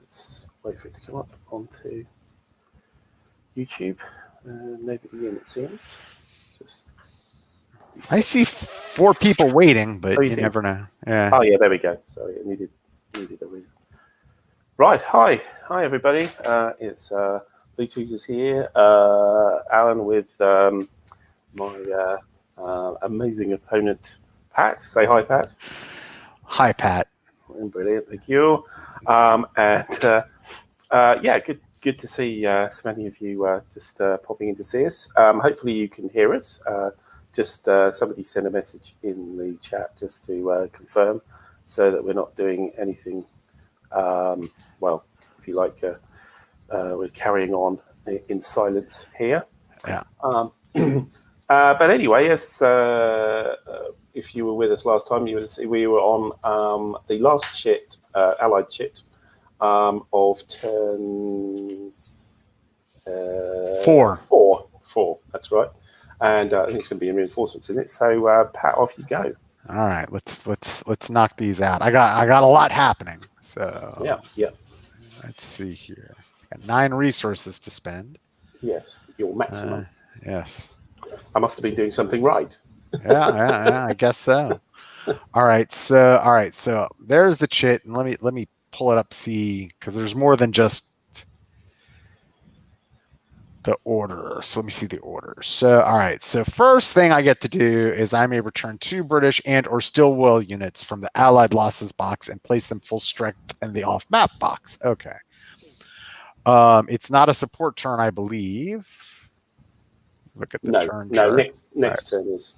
let's wait for it to come up onto YouTube. Nobody in, it seems. Just I see 4 people waiting, but you never know. Yeah. Oh yeah, there we go. Sorry, I needed a reason. Right, hi everybody. It's Tweezer's here. Alan with my amazing opponent, Pat. Say hi, Pat. Hi, Pat. Brilliant, thank you. Yeah, good to see so many of you just popping in to see us. Hopefully you can hear us. Just somebody sent a message in the chat just to confirm, so that we're not doing anything. Well, if you like, we're carrying on in silence here. Yeah. But anyway, yes. If you were with us last time, you would see we were on the last chit, allied chit, of turn 4. 4. That's right. And I think it's going to be reinforcements in it. So Pat, off you go. All right, let's knock these out. I got a lot happening. So yeah. Let's see here. I got 9 resources to spend. Yes, your maximum. Yes. I must have been doing something right. yeah, I guess so. All right, so there's the chit, and let me pull it up, see, because there's more than just the order. So let me see the order. So all right, so first thing I get to do is I may return 2 British and or Stilwell units from the Allied losses box and place them full strength in the off map box. Okay. It's not a support turn, I believe. Look at the turn chart. Next turn is.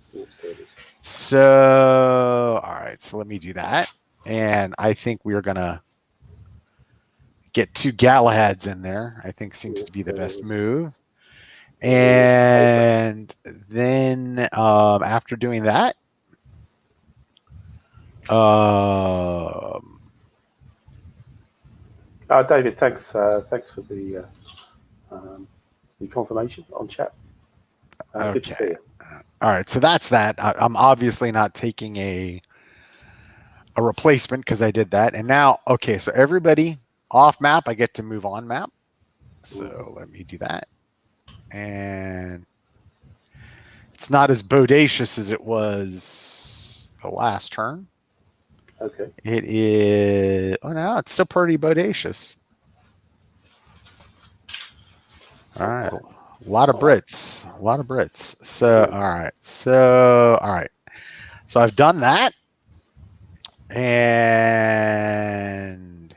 So all right, so let me do that, and I think we are gonna get 2 Galahads in there. I think seems to be the best move. And then after doing that, David, thanks for the confirmation on chat. okay. Good to see you. All right, so that's that. I'm obviously not taking a replacement because I did that, and now okay. So everybody off map, I get to move on map. So let me do that, and it's not as bodacious as it was the last turn. Okay. It is. Oh no, it's still pretty bodacious. All right, a lot of Brits. So all right, so I've done that, and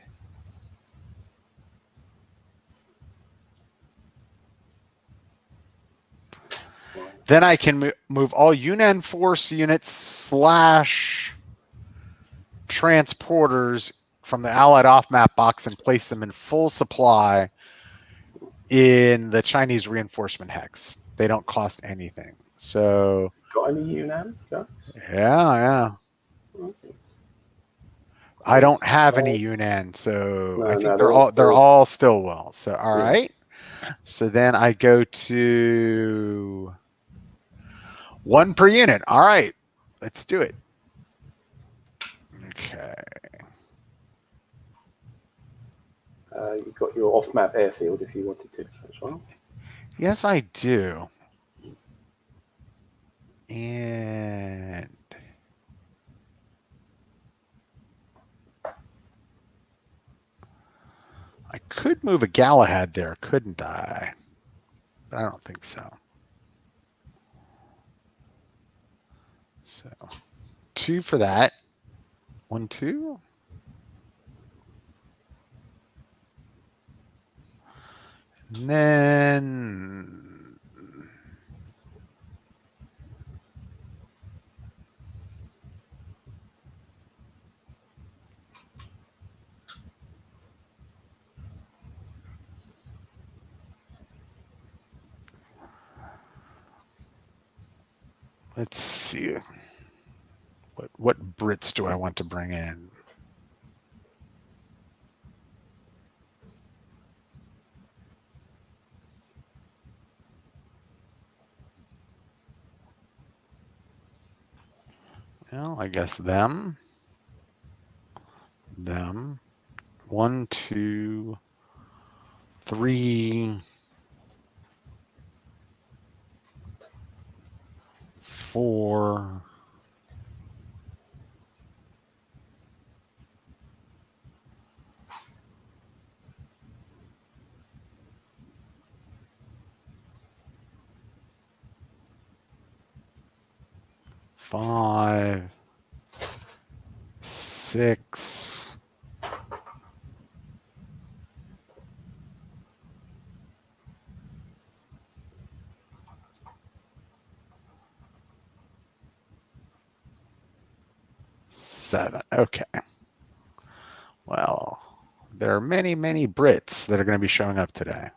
then I can move all Yunnan force units / transporters from the Allied off-map box and place them in full supply in the Chinese reinforcement hex. They don't cost anything. So got any Yunnan guys? Yeah. Okay. I don't have any Yunnan, so I think they're all Stilwell. So all right. So then I go to 1 per unit. All right, let's do it. Okay. You've got your off-map airfield if you wanted to as well. Yes, I do. And I could move a Galahad there, couldn't I? But I don't think so. So 2 for that. 1, 2. And then let's see. What Brits do I want to bring in? Well, I guess them. 1, 2, 3, 4. 5, 6, 7. Okay. Well, there are many, many Brits that are going to be showing up today.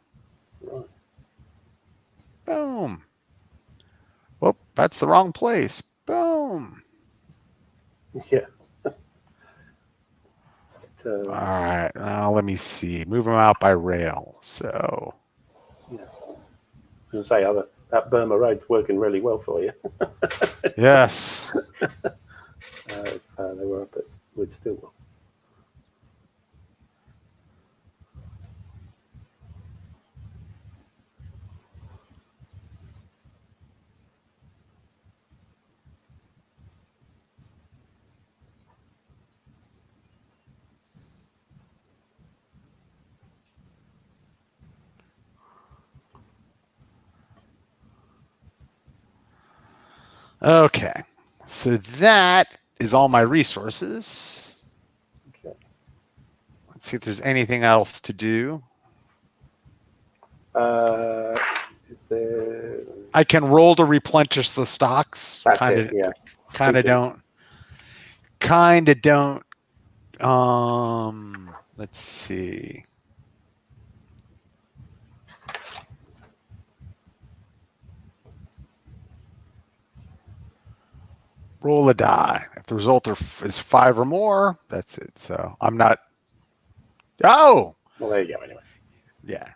Right. Boom. Whoop, that's the wrong place. Boom. Yeah. All right. Now let me see. Move them out by rail. So. Yeah. I was going to say, that Burma road's working really well for you. Yes. If they were up with Stilwell. Okay. So that is all my resources. Okay. Let's see if there's anything else to do. Is there? I can roll to replenish the stocks. That's it. Yeah. Kind of don't. Kind of don't. Let's see. Roll a die. If the result is 5 or more, that's it. So I'm not. Oh. Well, there you go. Anyway. Yeah.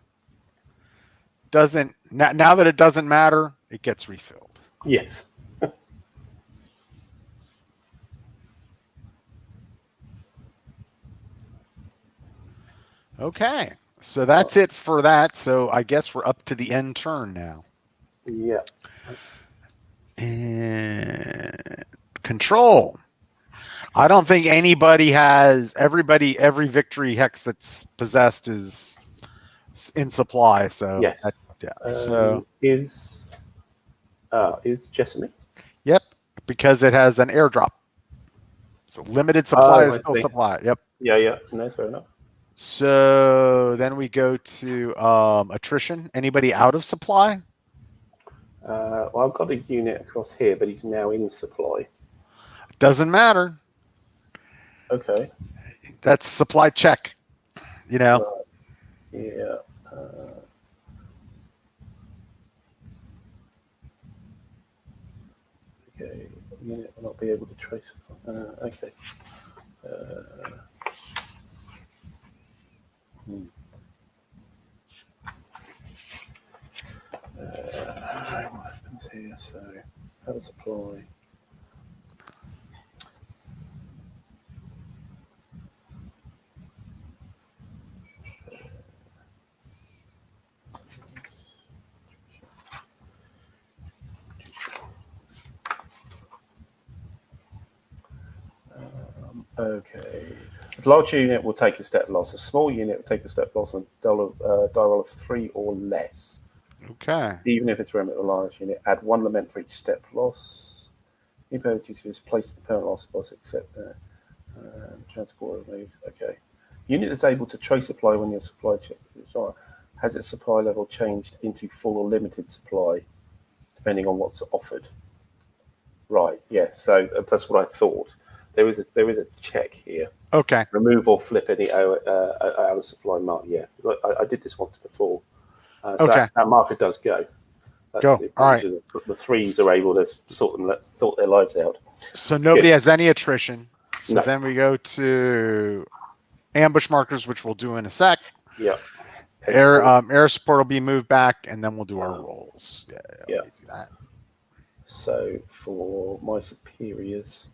Doesn't now that it doesn't matter, it gets refilled. Yes. Okay. So that's it for that. So I guess we're up to the end turn now. Yeah. And control. I don't think anybody has every victory hex that's possessed is in supply. So yes. Yeah. So is Jessami? Yep, because it has an airdrop. So limited supply is still supply. Yep. Yeah. No, fair enough. So then we go to attrition. Anybody out of supply? Well, I've got a unit across here, but he's now in supply. Doesn't matter. Okay. That's supply check. You know. Yeah. Okay. Unit will not be able to trace. Okay. What happens here? So, how supply. Okay. A large unit will take a step loss. A small unit will take a step loss on die roll of 3 or less. Okay. Even if it's remnant of a large unit, add 1 lament for each step loss. The ability to place the permanent loss except transport removed. Okay. Unit is able to trace supply when your supply check has its supply level changed into full or limited supply, depending on what's offered. Right. Yeah. So that's what I thought. There is a check here. Okay. Remove or flip any out of supply mark. Yeah. I did this once before. So okay. that marker does go. That's go. All right. The 3s are able to sort their lives out. So nobody has any attrition. So no. Then we go to ambush markers, which we'll do in a sec. Yeah. Air support will be moved back, and then we'll do our rolls. Yeah. Do that. So for my superiors,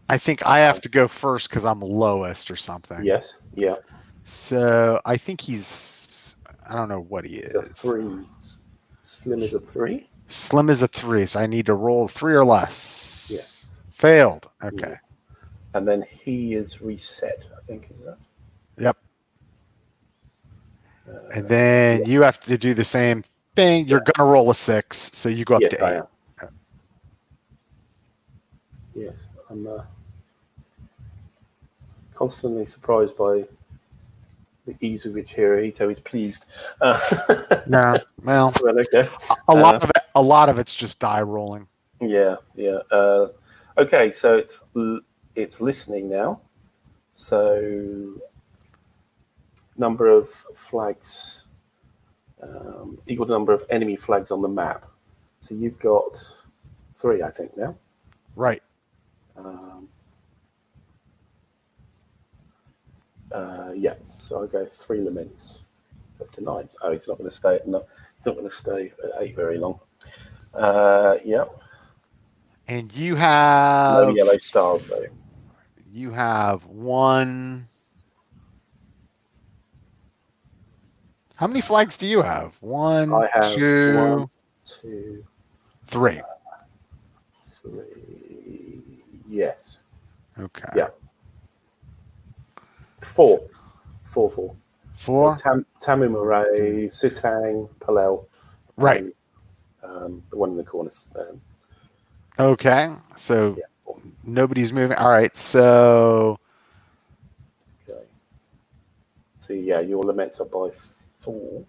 I think I have to go first because I'm lowest or something. Yes. Yeah. So I think he's, I don't know what he It's a is. 3. Slim is a 3. Slim is a 3, so I need to roll 3 or less. Yeah. Failed. Okay. Yeah. And then he is reset, I think, is that? Yep. And then you have to do the same thing. You're going to roll a 6, so you go up Yes, to 8. I am. Yes, I'm constantly surprised by the ease with which Hirohito is pleased. No, well, okay. a lot of it's just die rolling. Yeah, yeah. Okay, so it's listening now. So number of flags equal to number of enemy flags on the map. So you've got 3, I think, now. Right. Yeah. So I go 3 laments up to 9. Oh, he's not going to stay. No, he's not going to stay at 8 very long. Yeah. And you have No yellow stars though. You have 1. How many flags do you have? 1, I have 2, 1, 2, 3. 3. Yes. Okay. Yeah. 4. 4. 4. 4. So Tamu Murray, Sitang, Palel. Right. And, the one in the corner. Okay. So Yeah. nobody's moving. All right. So. Okay. So yeah, your laments are by 4.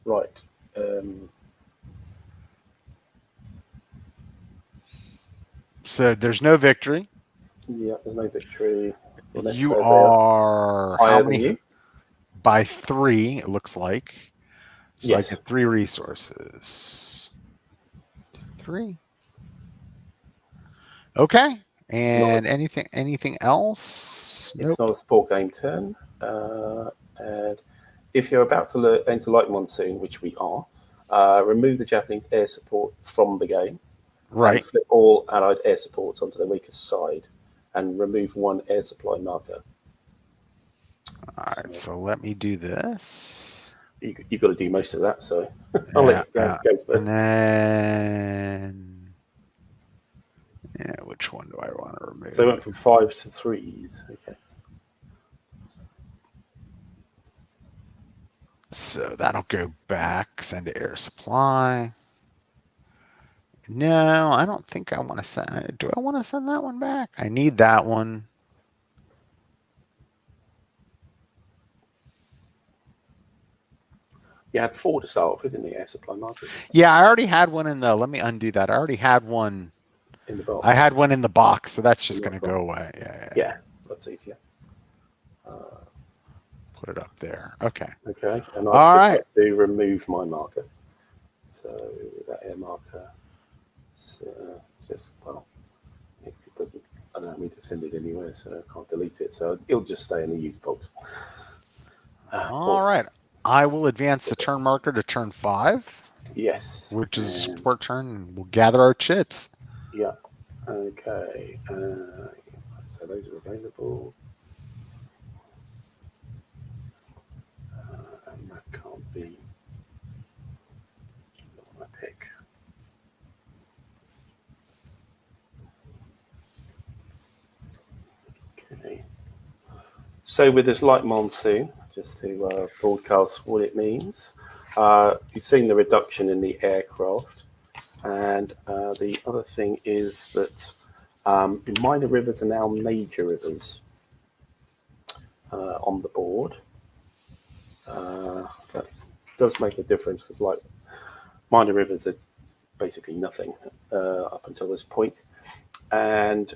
Right. So there's no victory. Yeah, there's no victory. You are how many? You? By 3, it looks like. So yes. I get 3 resources. 3. Okay. And anything else? It's not a support game turn. And if you're about to enter like Monsoon, which we are, remove the Japanese air support from the game. Right. And flip all allied air supports onto the weakest side and remove 1 air supply marker. All right, so let me do this. You've got to do most of that, so I'll let you go first. And then, which one do I want to remove? So I went from 5 to 3s. Okay. So that'll go back, send to air supply. No, I don't think I want to send. Do I want to send that one back? I need that one. You had 4 to start off with in the air supply marker. Yeah, I already had one in the. Let me undo that. I already had one in the box. I had one in the box, so that's just going to go away. Yeah, that's easier. Put it up there. Okay. Okay, and I've just got to remove my marker. So that air marker, it doesn't allow me to send it anywhere, so I can't delete it. So it'll just stay in the youth box. All right. I will advance the turn marker to turn 5. Yes. Which is a support turn. We'll gather our chits. Yeah. Okay. So those are available. And that can't be my pick. Okay. So with this light monsoon, just to broadcast what it means, you've seen the reduction in the aircraft. And the other thing is that the minor rivers are now major rivers on the board. That does make a difference because, like, minor rivers are basically nothing up until this point. And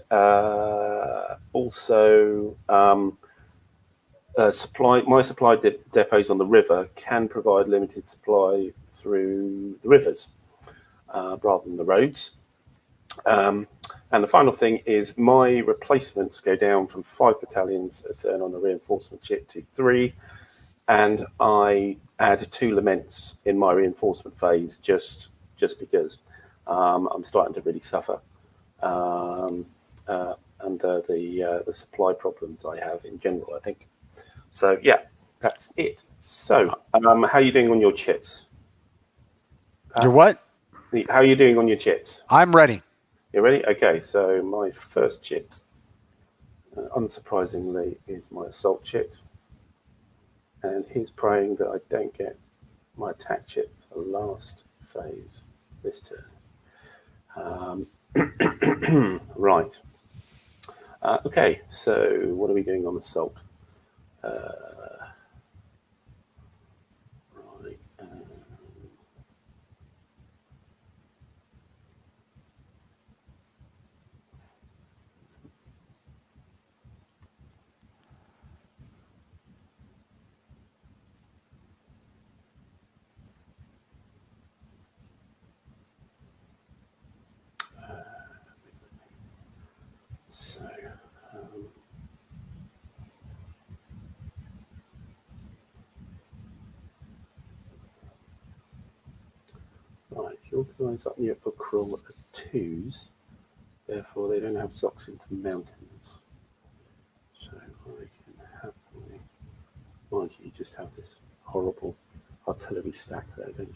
also, my supply depots on the river can provide limited supply through the rivers rather than the roads. And the final thing is my replacements go down from 5 battalions a turn on a reinforcement chit to 3, and I add 2 laments in my reinforcement phase just because. I'm starting to really suffer under the supply problems I have in general, I think. So yeah, that's it. So how are you doing on your chits? You're what? How are you doing on your chits? I'm ready. You ready? Okay, so my first chit, unsurprisingly, is my assault chit. And he's praying that I don't get my attack chit for the last phase this turn. Right. Okay, so what are we doing on assault? Right. So, right, your guys up near Ukhrul are twos, therefore they don't have socks into mountains. So I can happily, mind you, just have this horrible artillery stack there, don't you?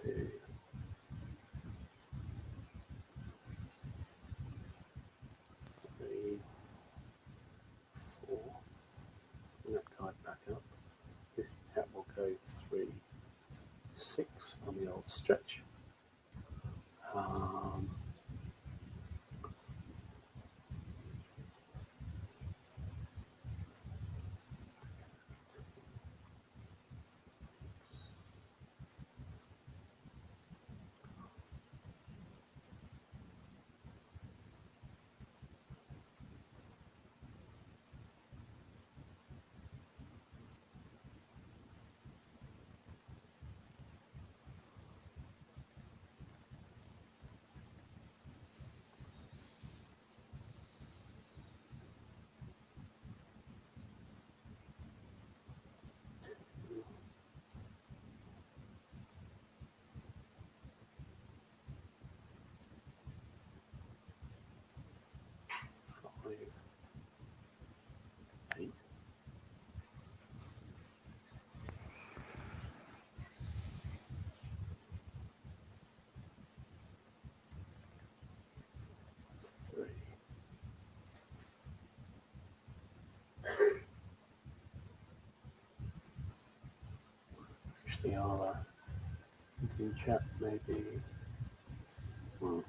Two, 3, 4. Bring that guy back up. This cat will go 3, 6 on the old stretch. Five, 8. Three. Actually, I'll in chat maybe. Hmm.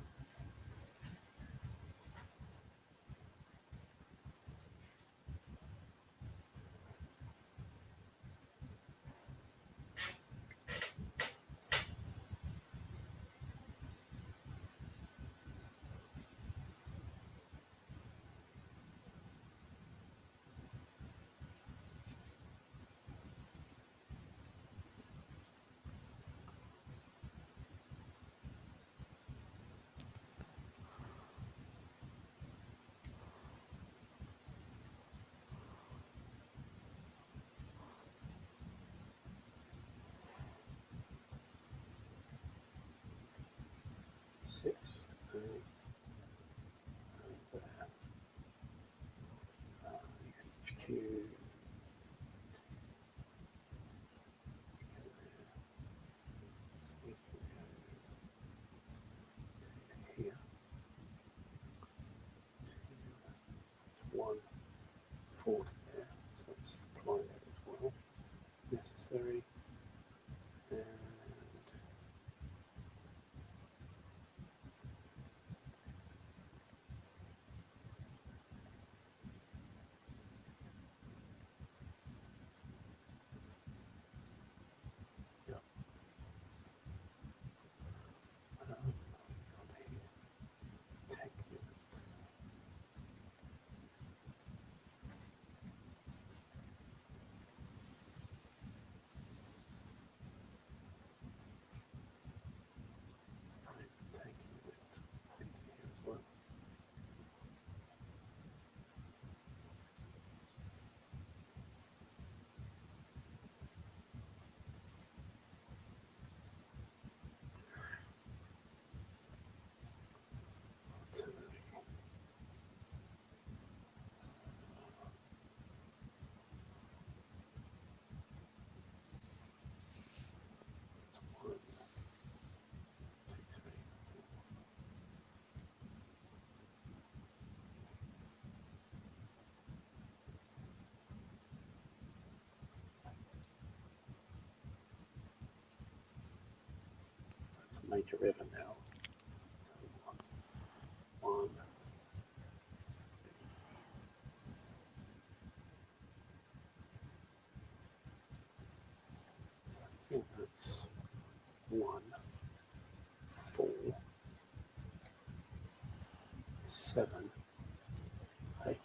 Six, eight, there. HQ. Here. 1, 4 there. So let's supply that as well. Necessary. And yeah. Take it. major river now. So one. I think that's 1, 4, 7, 8.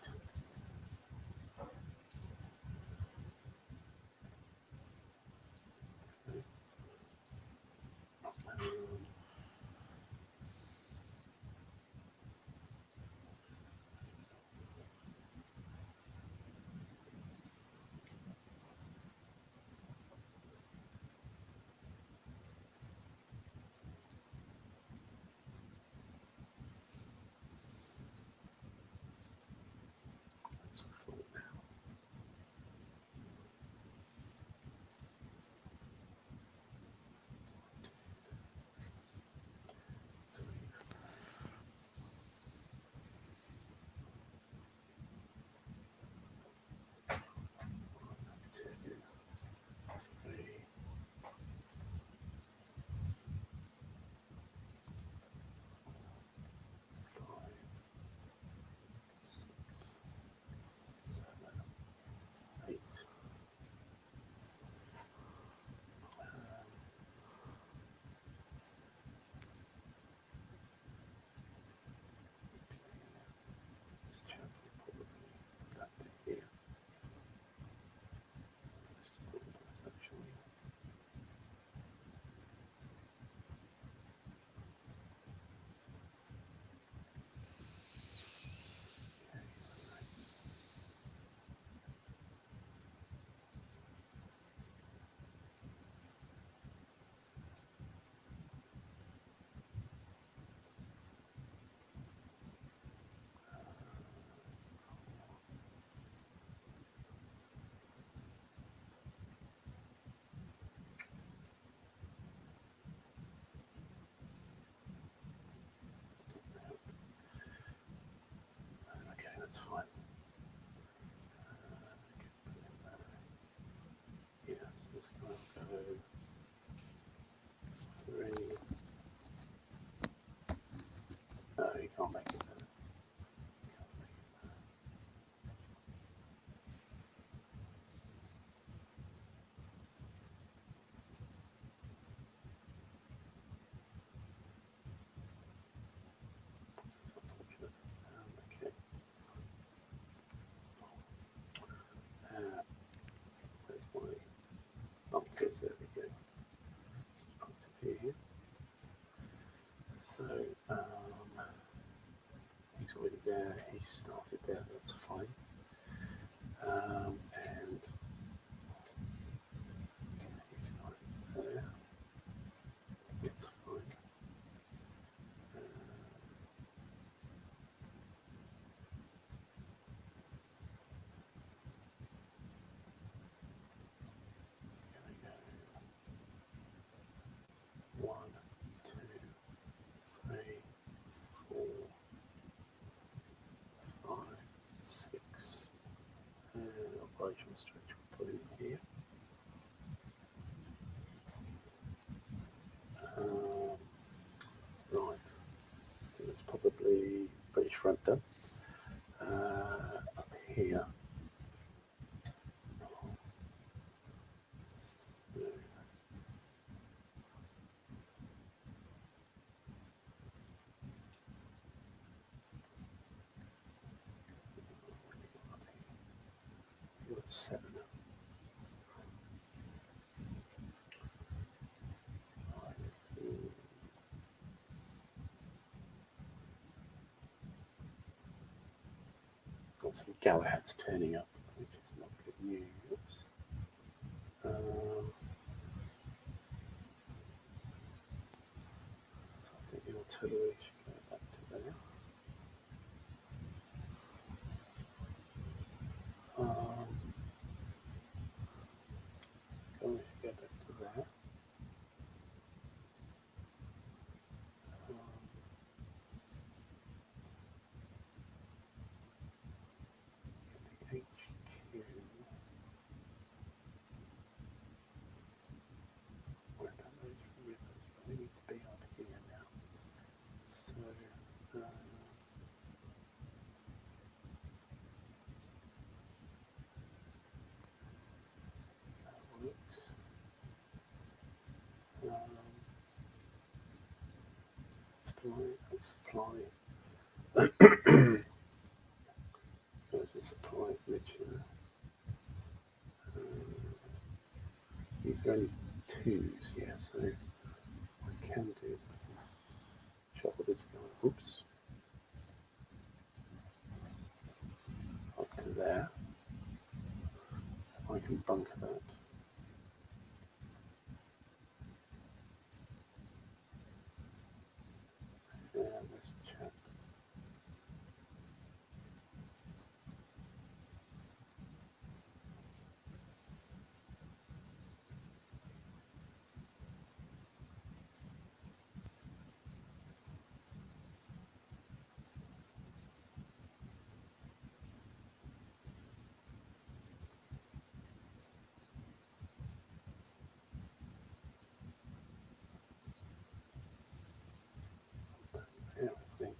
That's fine. Yeah, so it's going to go 3. No, you can't make it better. Unfortunate. Okay. Where's my bunkers? There we go. Just point of view here. So, he's already there. He started there. That's fine. And he started there. It's fine. One, two, three, 4, 5, 6. And operational stretch we'll put in here. Right, so that's probably British front done. Up here. You've got 7. Got some Galahads turning up, which is not good news. So I think the artillery should go back to there. Go back to there. The HQ. Where are those rivers? They need to be up here. Supply. Supply glitch. These are only twos, yeah, so what I can do is I can shuffle this guy, oops, up to there. I can bunker that. And let's check. Yeah, I think.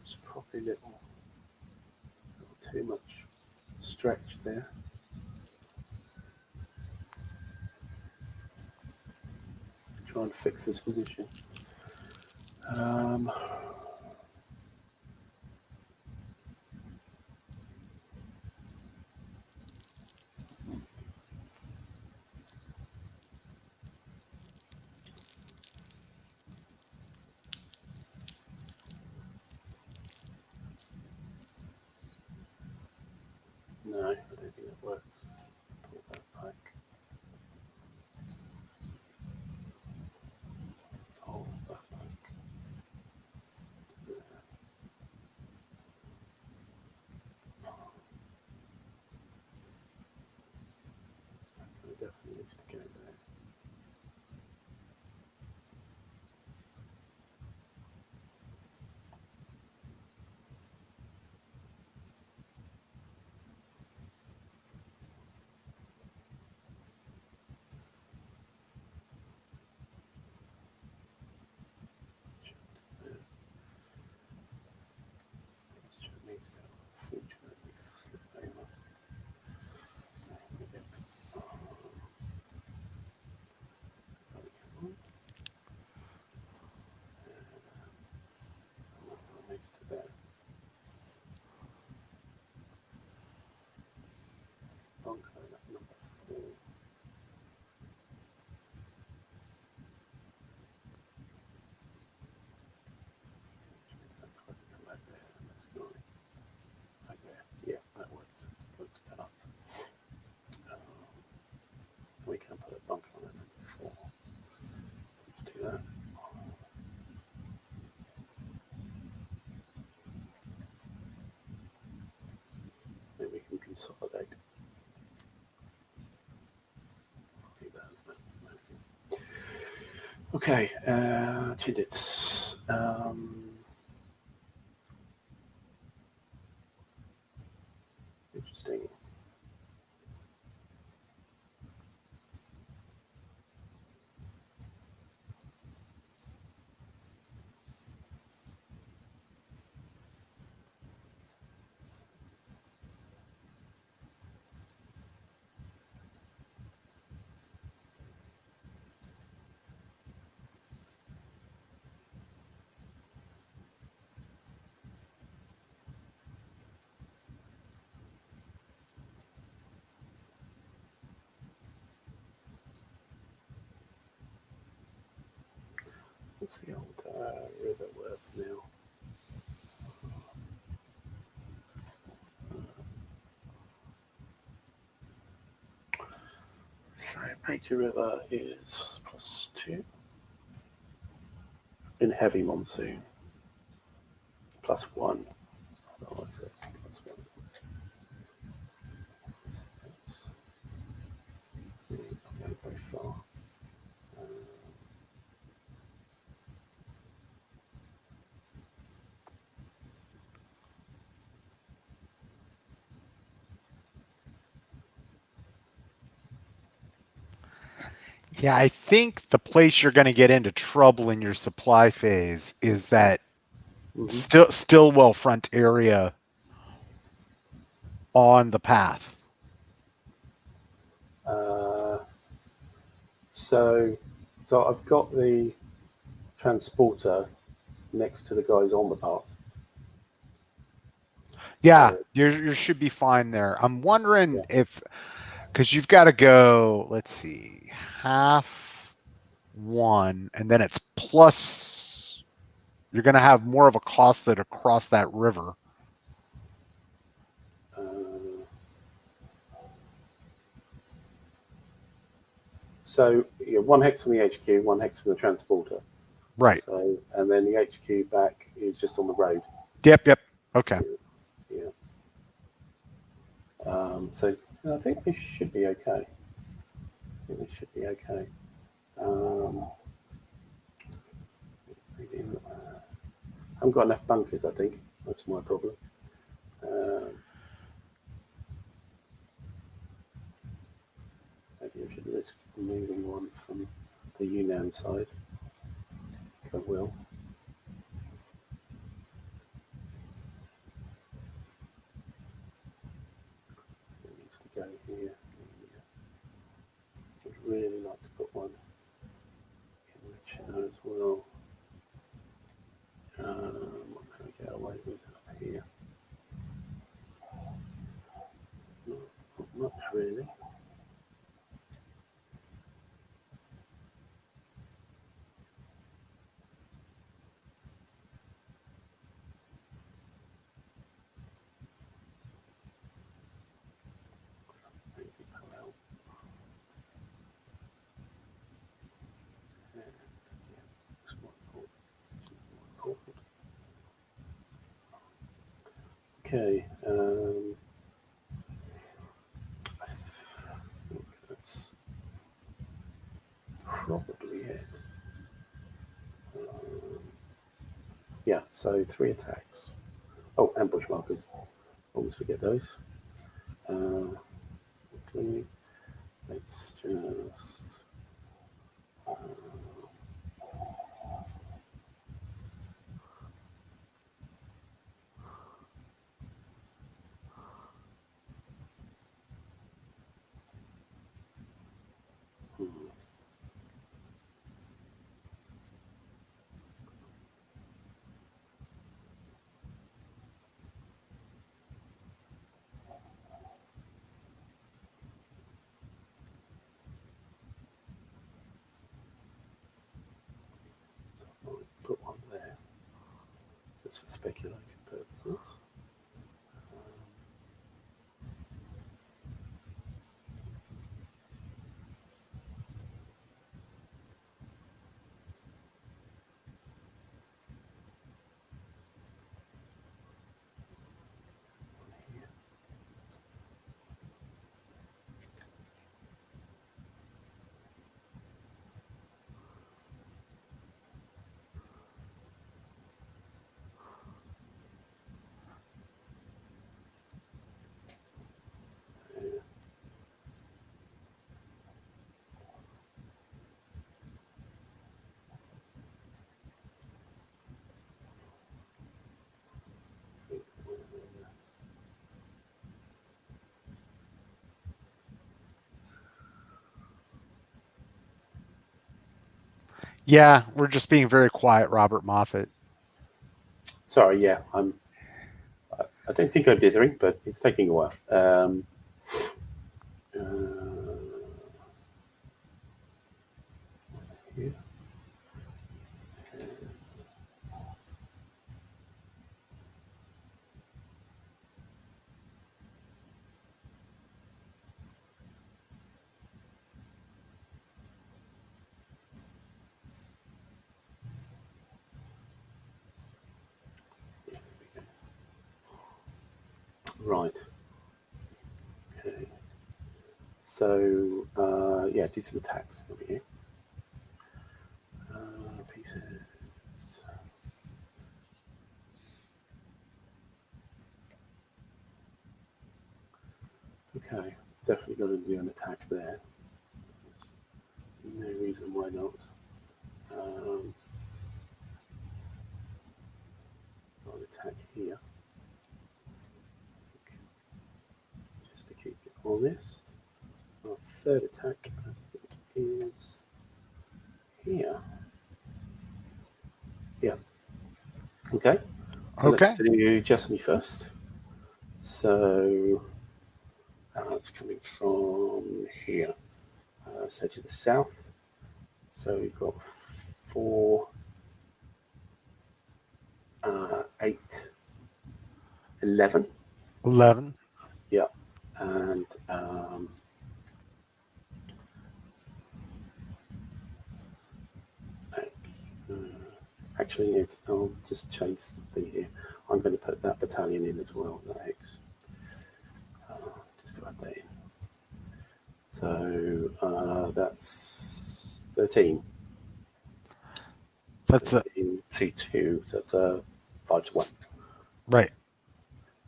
It's probably a little too much stretch there. Try and fix this position. No, I don't think it works. Pull that back. Pull that back. There. That definitely needs to go there. Yeah, that works. It's better. We can put a bunker on it number 4. So let's do that. Then we can consolidate. Okay, Chidits. Interesting. What's the old river worth now? So major river is +2 in heavy monsoon. +1. Oh, it's +1. I'm going very far. Yeah, I think the place you're going to get into trouble in your supply phase is that Stilwell front area on the path. So I've got the transporter next to the guys on the path. Yeah, So, you should be fine there. I'm wondering if, because you've got to go, let's see, half one, and then it's plus, you're going to have more of a cost that across that river. So yeah, 1 hex from the HQ, 1 hex from the transporter. Right. So, and then the HQ back is just on the road. Yep. Okay. Yeah. So I think this should be okay. I haven't got enough bunkers, I think. That's my problem. Maybe I should risk moving one from the Yunnan side. I will. It needs to go here. I'd really like to put one in the channel as well. What can I get away with up here? Not much really. Maybe parallel. Yeah, it's not important. Okay. I think that's probably it. Yeah, so 3 attacks. Oh, ambush markers. Always forget those. Let's just. Put one there. Just for speculation purposes. Yeah, we're just being very quiet, Robert Moffat. Sorry, yeah, I don't think I'm dithering, but it's taking a while. Here. Right. Okay. So, yeah, do some attacks over here. Pieces. Okay, definitely got to do an attack there. There's no reason why not. Got an attack here. Just to keep it honest. I third attack, I think, is here. Yeah. Okay. So let's do Jessami first. So it's coming from here. So to the south. So we've got 4, 8, 11. 11. Yeah. And actually, I'll just change the thing here. I'm going to put that battalion in as well, that hex. Just to add that in. So that's 13. That's a 2-2. So that's 5-1. Right.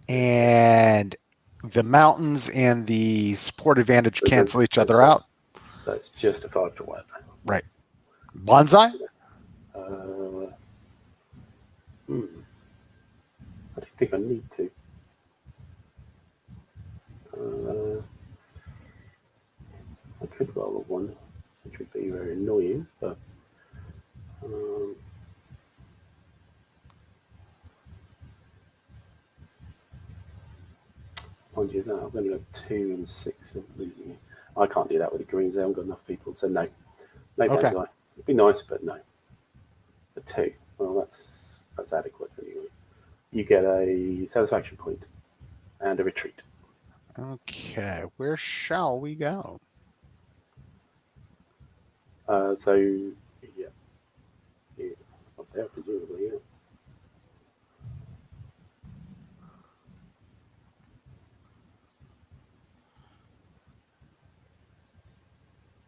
And the mountains and the support advantage cancel each other out. So it's just a 5-1. Right. Bonsai? I don't think I need to. I could roll a 1, which would be very annoying, but mind you, that I've only got 2 and 6 of losing it. I can't do that with the greens. I haven't got enough people, so no. No, Okay. It'd be nice, but no. A 2. Well, that's adequate anyway. You get a satisfaction point and a retreat. Okay. Where shall we go? So, yeah. Up there, presumably, yeah.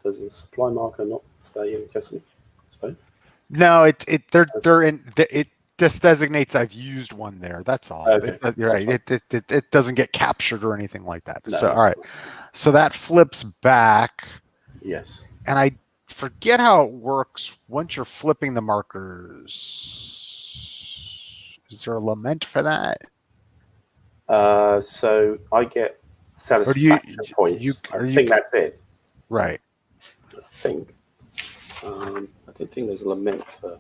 Does the supply marker not stay in Jessami? No, they're in. It just designates I've used one there. That's all. Okay. You're right. It doesn't get captured or anything like that. No, so all right. So that flips back. Yes. And I forget how it works once you're flipping the markers. Is there a lament for that? So I get satisfaction points. I think that's it. Right. I think. I don't think there's a lament for.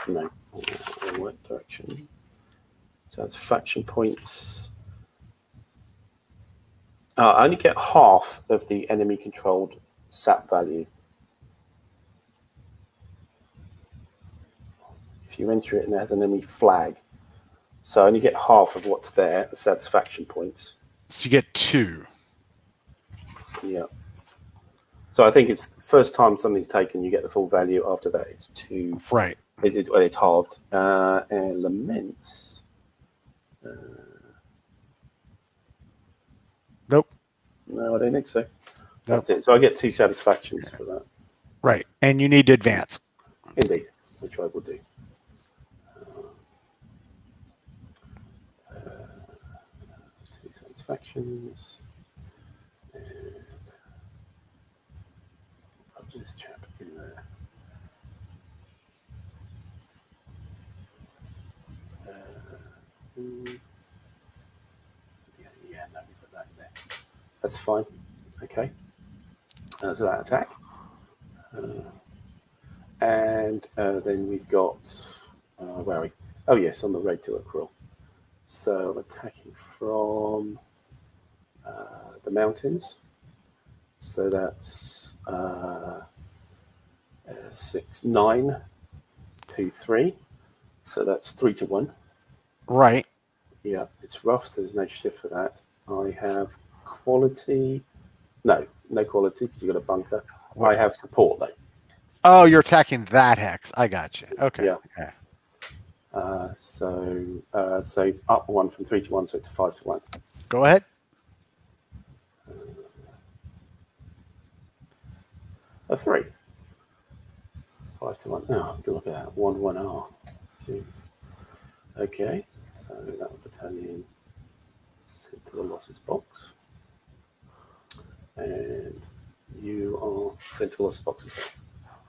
No, in the right direction. Satisfaction points. I only get half of the enemy-controlled SAP value. If you enter it and it has an enemy flag, so I only get half of what's there, the satisfaction points. So you get 2. Yeah. So I think it's the first time something's taken, you get the full value. After that, it's 2. Right. It's halved. And laments. Nope. No, I don't think so. Nope. That's it. So I get 2 satisfactions for that. Right. And you need to advance. Indeed, which I will do. 2 satisfactions. And put this chap in there. Yeah, no, we put that in there. That's fine. Okay. So that attack. And then we've got, where are we? Oh, yes, on the road to Ukhrul. So I'm attacking from the mountains. So that's 6, 9, 2, 3. So that's 3-1. Right. Yeah, it's rough, so there's no shift for that. I have quality. No quality because you've got a bunker. What? I have support, though. Oh, you're attacking that hex. I got you. Okay. Yeah. Okay. So it's up 1 from 3-1, so it's 5-1. Go ahead. A 3. 5-1. Oh, look at that. 1-1R. Okay. So that battalion sent to the losses box. And you are sent to the losses box as well.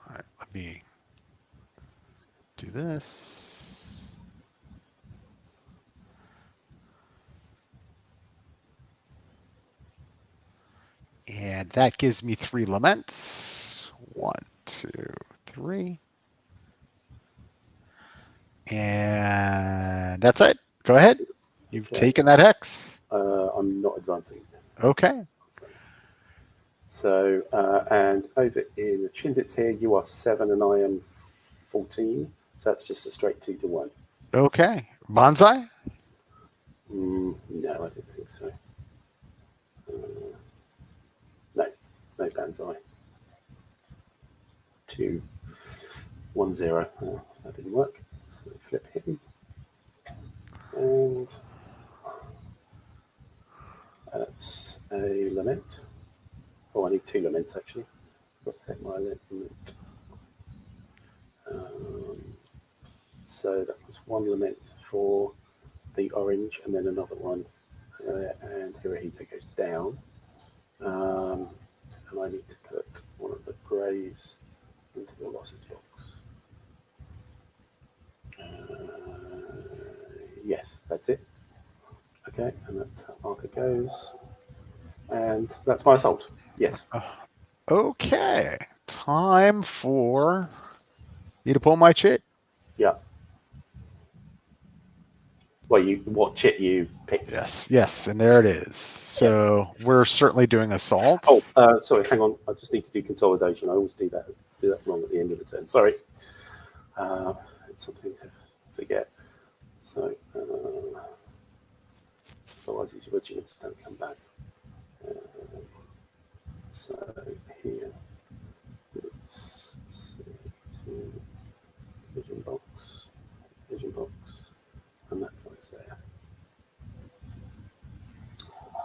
All right. Let me do this. And that gives me 3 laments. 1, 2, 3. And that's it. Go ahead. You've taken that hex. I'm not advancing. Okay. So, and over in the Chindits here, you are 7 and I am 14. So that's just a straight 2 to 1. Okay. Bonsai? No, I don't think so. No Banzai. 2, 1, 0. Oh, that didn't work. So flip him. And that's a lament. Oh, I need 2 laments actually. I've got to take my lament. So that was 1 lament for the orange, and then another one. And Hirohito goes down. And I need to put one of the greys into the losses box. Yes, that's it. Okay, and that marker goes. And that's my assault. Yes. Okay. Time for me to pull my chit. Yeah. Well, what chit you picked? Yes, and there it is. So we're certainly doing assault. Oh, sorry, hang on. I just need to do consolidation. I always do that wrong at the end of the turn. Sorry. It's something to forget. So, otherwise these regiments don't come back. So here, let's see, vision box, and that goes there.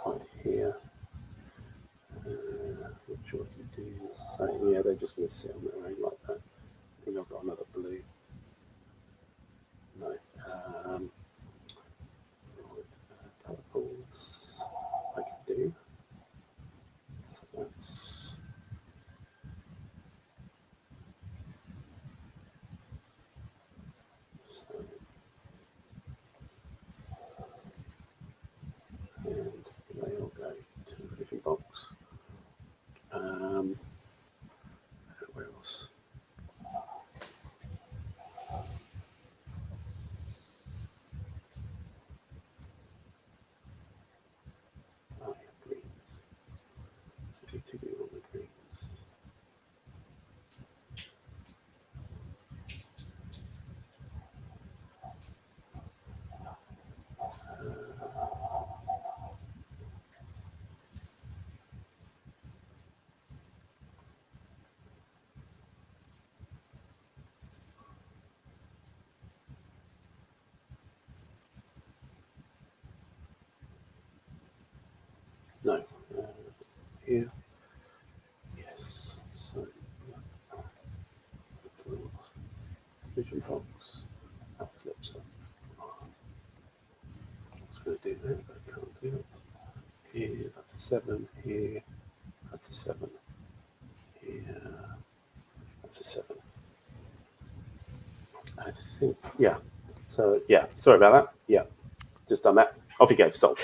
Right here, not sure if you do the same. Yeah, they're just going to sit on their own like that. I think I've got another blue. No. Colour pools I can do. So that's and they all go to the vision box. Where else? Oh, yeah, greens. I need to do all the greens. No. Here. Yes. So vision box. That flips up. I was going to do that, but I can't do it. Here, that's a 7. Here, that's a 7. Here, that's a 7. I think, yeah. So, yeah, sorry about that. Yeah, just done that. Off you go, sold.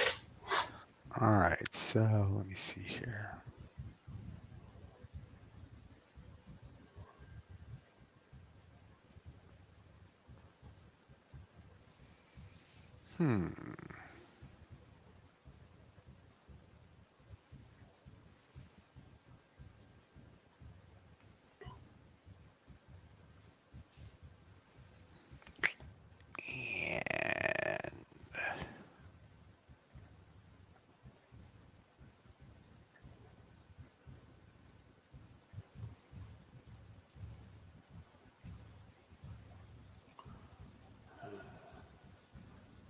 All right, so let me see here. And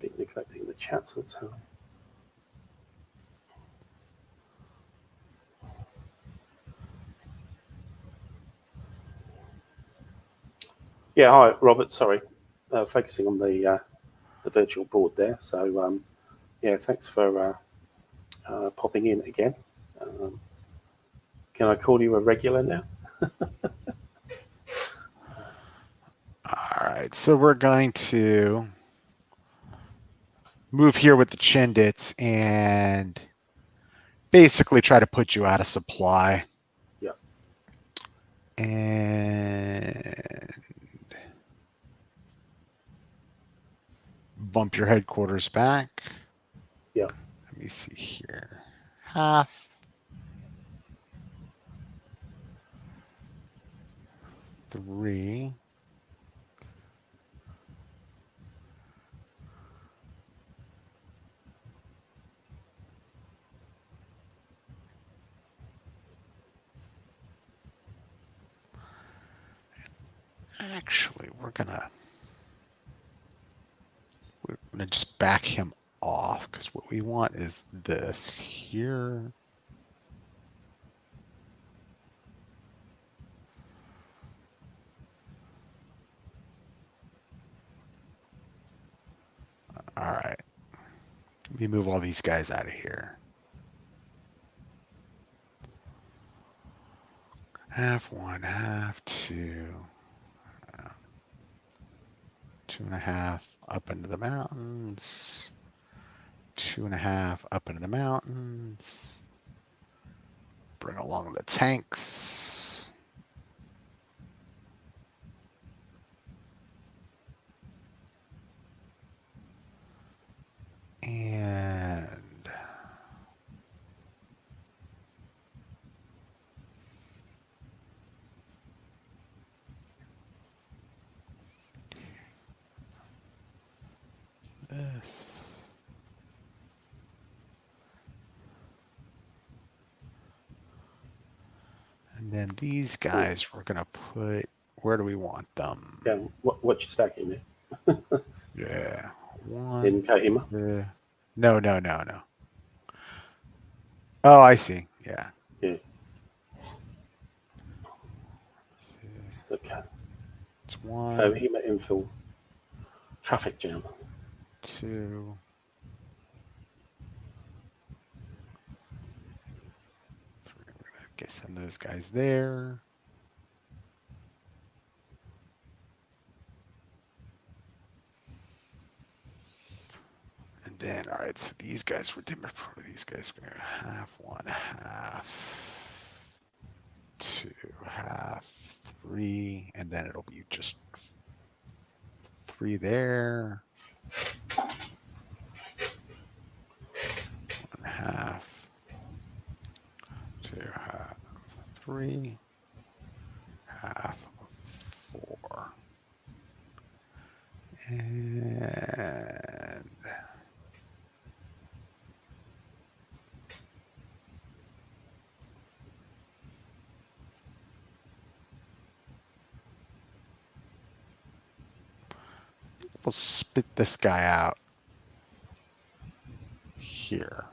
Been neglecting the chat, so it's how. Yeah, hi, Robert. Sorry, focusing on the virtual board there. So, yeah, thanks for popping in again. Can I call you a regular now? all right, so we're going to move here with the Chindits and basically try to put you out of supply. Yeah. And bump your headquarters back. Yeah. Let me see here. Half. Three. Actually, we're gonna just back him off because what we want is this here. All right. Let me move all these guys out of here. Half one, half two. 2.5 up into the mountains. 2.5 up into the mountains. Bring along the tanks. And this. And then these guys we're gonna put, where do we want them? Yeah. What's your stacking there? Yeah. One. In Kohima? No. Oh, I see. Yeah. Yeah. It's the It's one. Kohima infill traffic jam. 2. Send those guys there. And then, all right, so these guys were different. These guys are going to half one, half two, half three, and then it'll be just 3 there. 1/2, 2, half 3, half 4. And we'll spit this guy out here.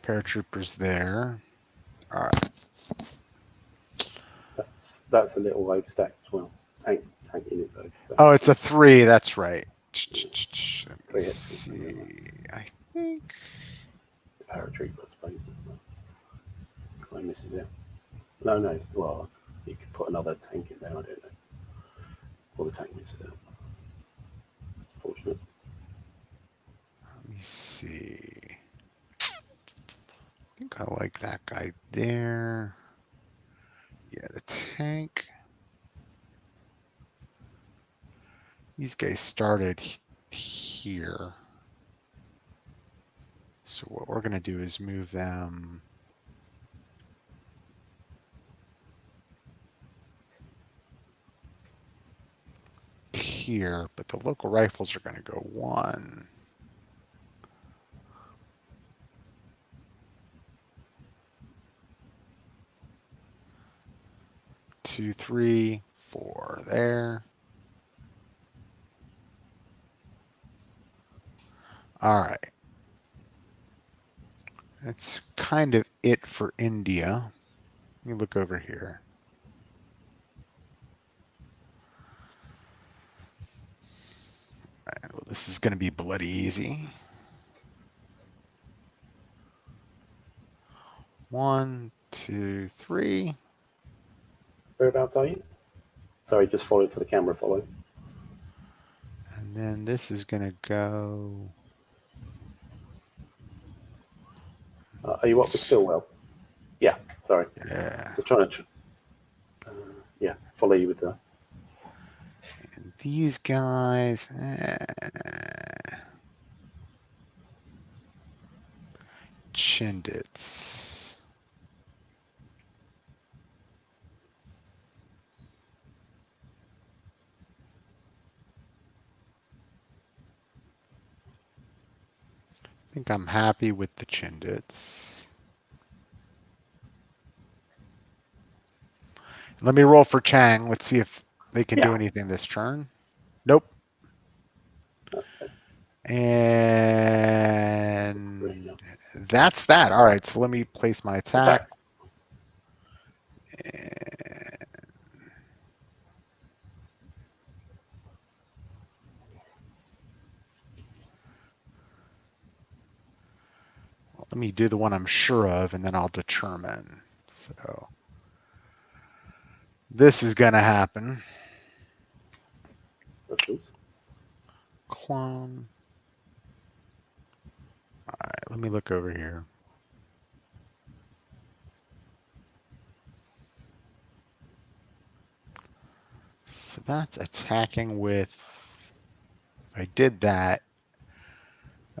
Paratroopers there. All right. That's a little overstacked as well. Tank units overstacked. Oh, it's a 3. That's right. Let me 3 see. I think the paratrooper, I suppose. I misses out. No. Well, you could put another tank in there. I don't know. Or the tank misses out. Fortunate. Let me see. I think I like that guy there. Yeah, the tank. These guys started here. So what we're going to do is move them here, but the local rifles are going to go 1. 2, 3, 4 there. All right. That's kind of it for India. Let me look over here. All right, well, this is going to be bloody easy. 1, 2, 3. Whereabouts are you? Sorry, just following for the camera following. And then this is going to go Are you up with Stilwell? Yeah, sorry. Yeah. We're trying to, follow you with that. And these guys. Chindits. I think I'm happy with the Chindits. Let me roll for Chang. Let's see if they can do anything this turn. Nope. Okay. And that's that. All right, so let me place my attack. Attacks. Well, let me do the one I'm sure of, and then I'll determine. So this is going to happen. Clone. All right, let me look over here. So that's attacking with, if I did that,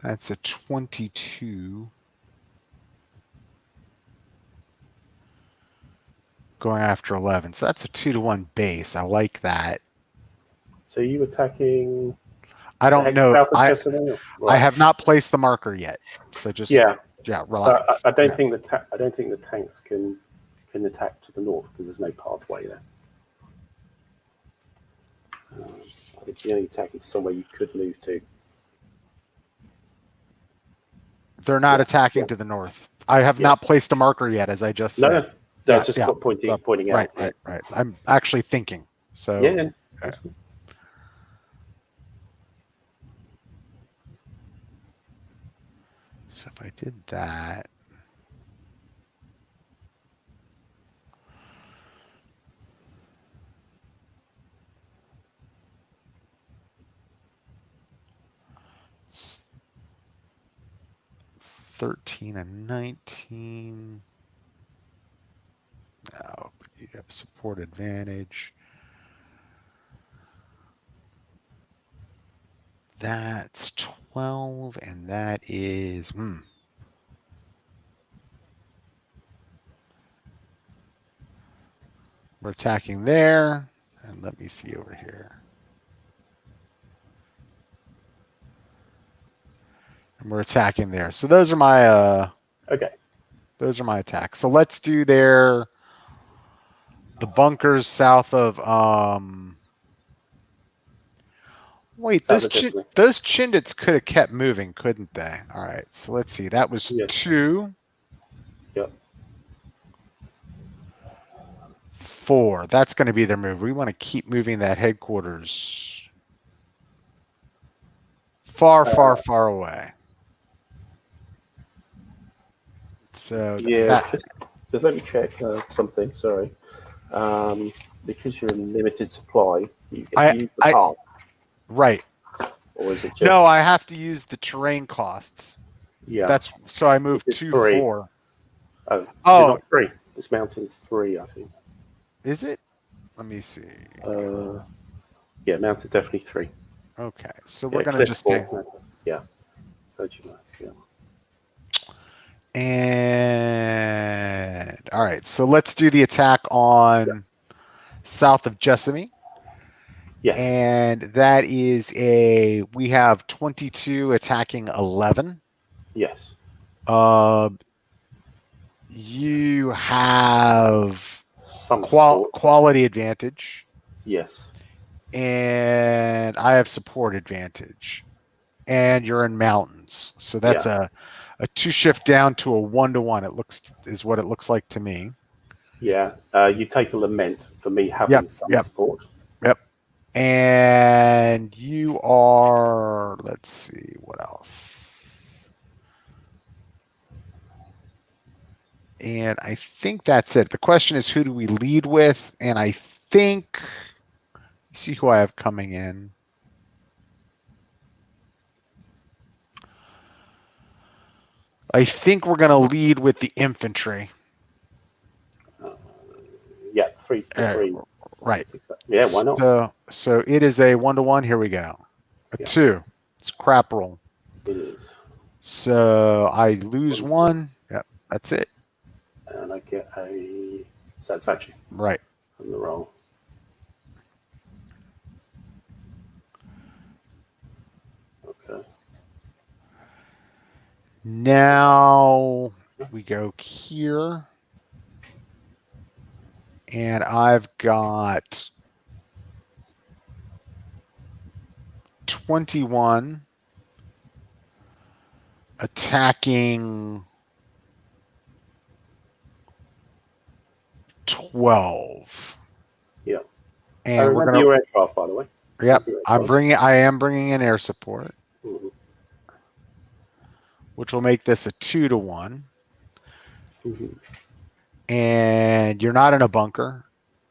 that's a 22. Going after 11. So that's a 2-to-1 base. I like that. So you attacking? I don't know. Right. I have not placed the marker yet. So just relax. So I don't think the tanks can attack to the north because there's no pathway there. I think the only attack is somewhere you could move to. They're not attacking to the north. I have not placed a marker yet, as I just said. No, just pointing out. Right. I'm actually thinking. So yeah. So if I did that. It's 13 and 19. No, but you have support advantage. That's 12, and that is we're attacking there, and let me see over here. And we're attacking there. So those are my those are my attacks. So let's do the bunkers south of wait, those Chindits could have kept moving, couldn't they? All right, so let's see. That was 2. Yep. 4. That's going to be their move. We want to keep moving that headquarters far away. So just let me check something. Sorry, because you're in limited supply, you get to use the path. Right. Or is it just... No, I have to use the terrain costs. Yeah. That's so I moved 2, 4. Oh. Is it not 3? This mountain is 3, I think. Is it? Let me see. Yeah, mountain definitely 3. Okay, so we're gonna just get. Yeah. So yeah. And all right, so let's do the attack on south of Jessami. Yes. And that is we have 22 attacking 11. Yes. You have some quality advantage. Yes. And I have support advantage. And you're in mountains. So that's a 2 shift down to a 1-to-1. Is what it looks like to me. Yeah. You take a lament for me having some support. Yep. And you are, let's see, what else? And I think that's it. The question is, who do we lead with? And I think, see who I have coming in. I think we're going to lead with the infantry. Yeah, three. Right. Yeah, why not? So it is a 1-to-1. Here we go. A 2. It's a crap roll. It is. So I lose 1. Yep, that's it. And I get a satisfaction. Right. From the roll. Okay. Now we go here. And I've got 21 attacking 12. Yeah. And I remember your aircraft, by the way. Yep. I am bringing in air support. Mm-hmm. Which will make this a 2-to-1. Mm-hmm. And you're not in a bunker.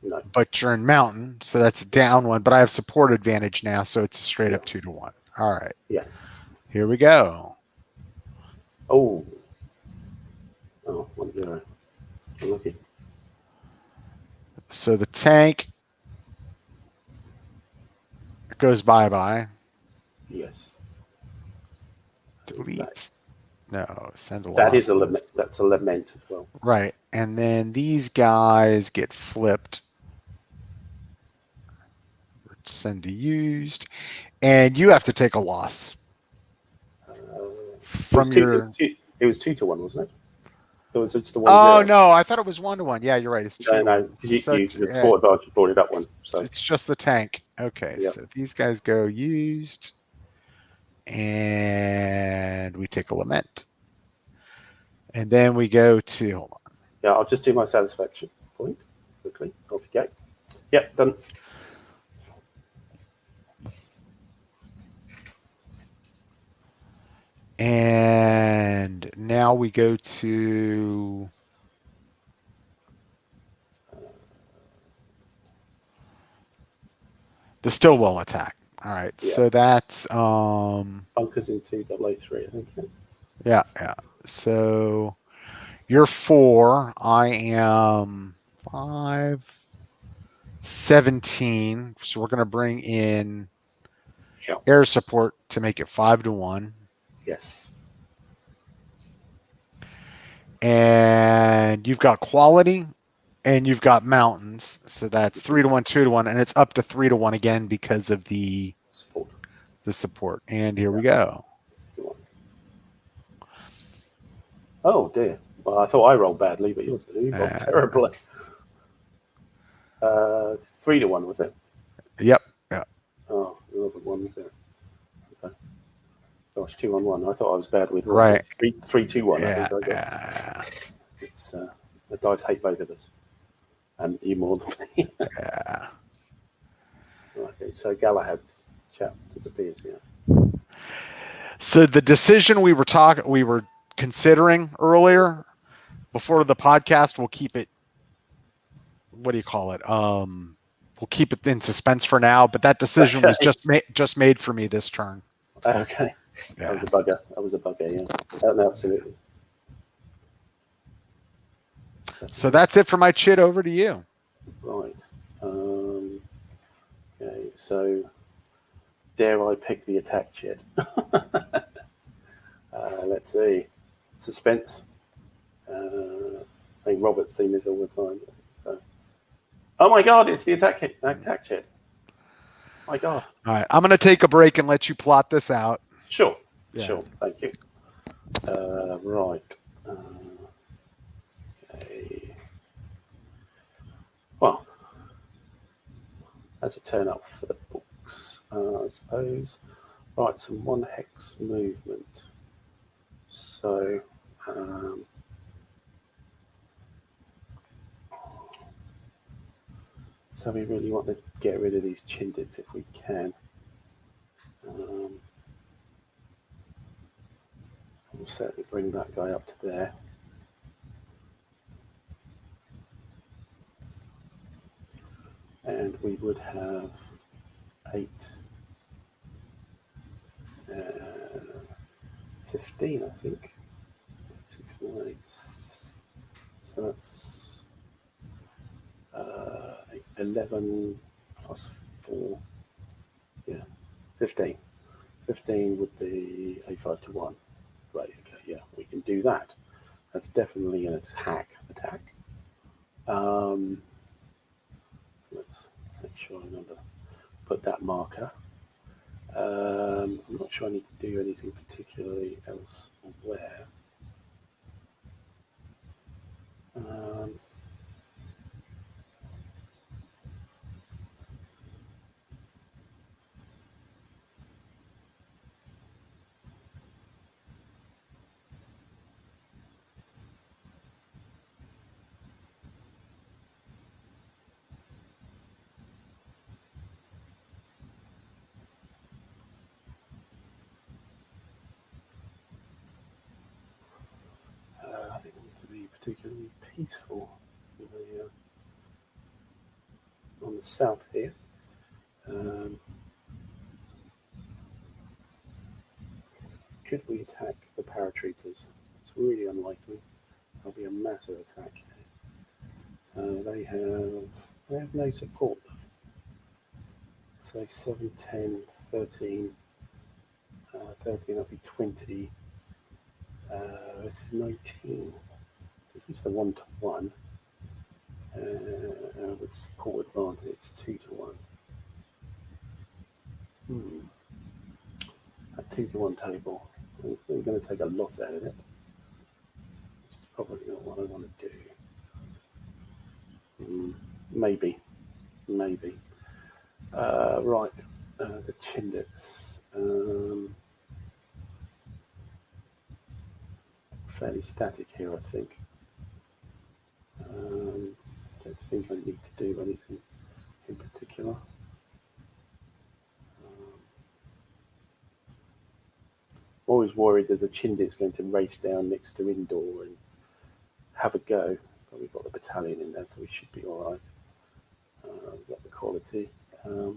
No. But you're in mountain, so that's down 1. But I have support advantage now, so it's straight up 2-to-1. All right. Yes. Here we go. Oh. 1-0. Unlucky. So the tank goes bye-bye. Yes. Delete. No, send a lot. That is a lament. That's a lament as well. Right. And then these guys get flipped. Send to used. And you have to take a loss. From it was 2-to-1, wasn't it? It was just a 1-0. Oh, no, I thought it was 1-to-1. Yeah, you're right. It's 2-1. No, because the sport advantage brought it up 1. So it's just the tank. Okay, so these guys go used. And we take a lament. And then we go to, hold on. Yeah, I'll just do my satisfaction point quickly. Off you go. Yep, done. And now we go to the Stilwell attack. All right, so that's bunkers in 2003, I think. Yeah. So you're 4. I am 5, 17. So we're gonna bring in air support to make it 5-to-1. Yes. And you've got quality. And you've got mountains, so that's 3-to-1, 2-to-1, and it's up to 3-to-1 again because of the support. And here we go. Oh dear. Well, I thought I rolled badly, but you rolled terribly. 3-to-1 was it? Yep. Yeah. Oh, another 1 was it? Okay. Gosh, 2-on-1. I thought I was bad with 3-2-1. Yeah. I think I got. It's the dice hate both of us. And you more than me. Yeah. Okay, so Galahad's chap disappears. So the decision we were considering earlier before the podcast, we'll keep it. What do you call it? We'll keep it in suspense for now. But that decision was just made for me this turn. Okay. Yeah. That was a bugger. Yeah. No, absolutely. So that's it for my chit. Over to you. Right. Okay. So, dare I pick the attack chit? Let's see. Suspense. I think Robert's seen this all the time. So. Oh my God! It's the attack chit. My God. All right. I'm going to take a break and let you plot this out. Sure. Yeah. Sure. Thank you. Right. Okay. Well, that's a turn up for the books, I suppose. Right, some 1 hex movement. So, we really want to get rid of these chindits if we can. We'll certainly bring that guy up to there. And we would have 8, 15, I think. Right. So that's 11 plus 4. Yeah, 15. 15 would be a 5 to 1. Right, okay, yeah, we can do that. That's definitely an attack. So let's make sure I remember. Put that marker. I'm not sure I need to do anything particularly else where. I think I need to be particularly peaceful on the south here. Could we attack the paratroopers? It's really unlikely. There'll be a massive attack. They have no support though. So 7, 10, 13. 13 will be 20. This is 19. This is the 1 to 1. With support advantage, 2 to 1. A 2 to 1 table. We're going to take a loss out of it, which is probably not what I want to do. Maybe. Right, the Chindits. Fairly static here, I think. Don't think I need to do anything in particular. Always worried there's a Chindit's going to race down next to Indoor and have a go. But we've got the battalion in there, so we should be all right. We've got the quality. I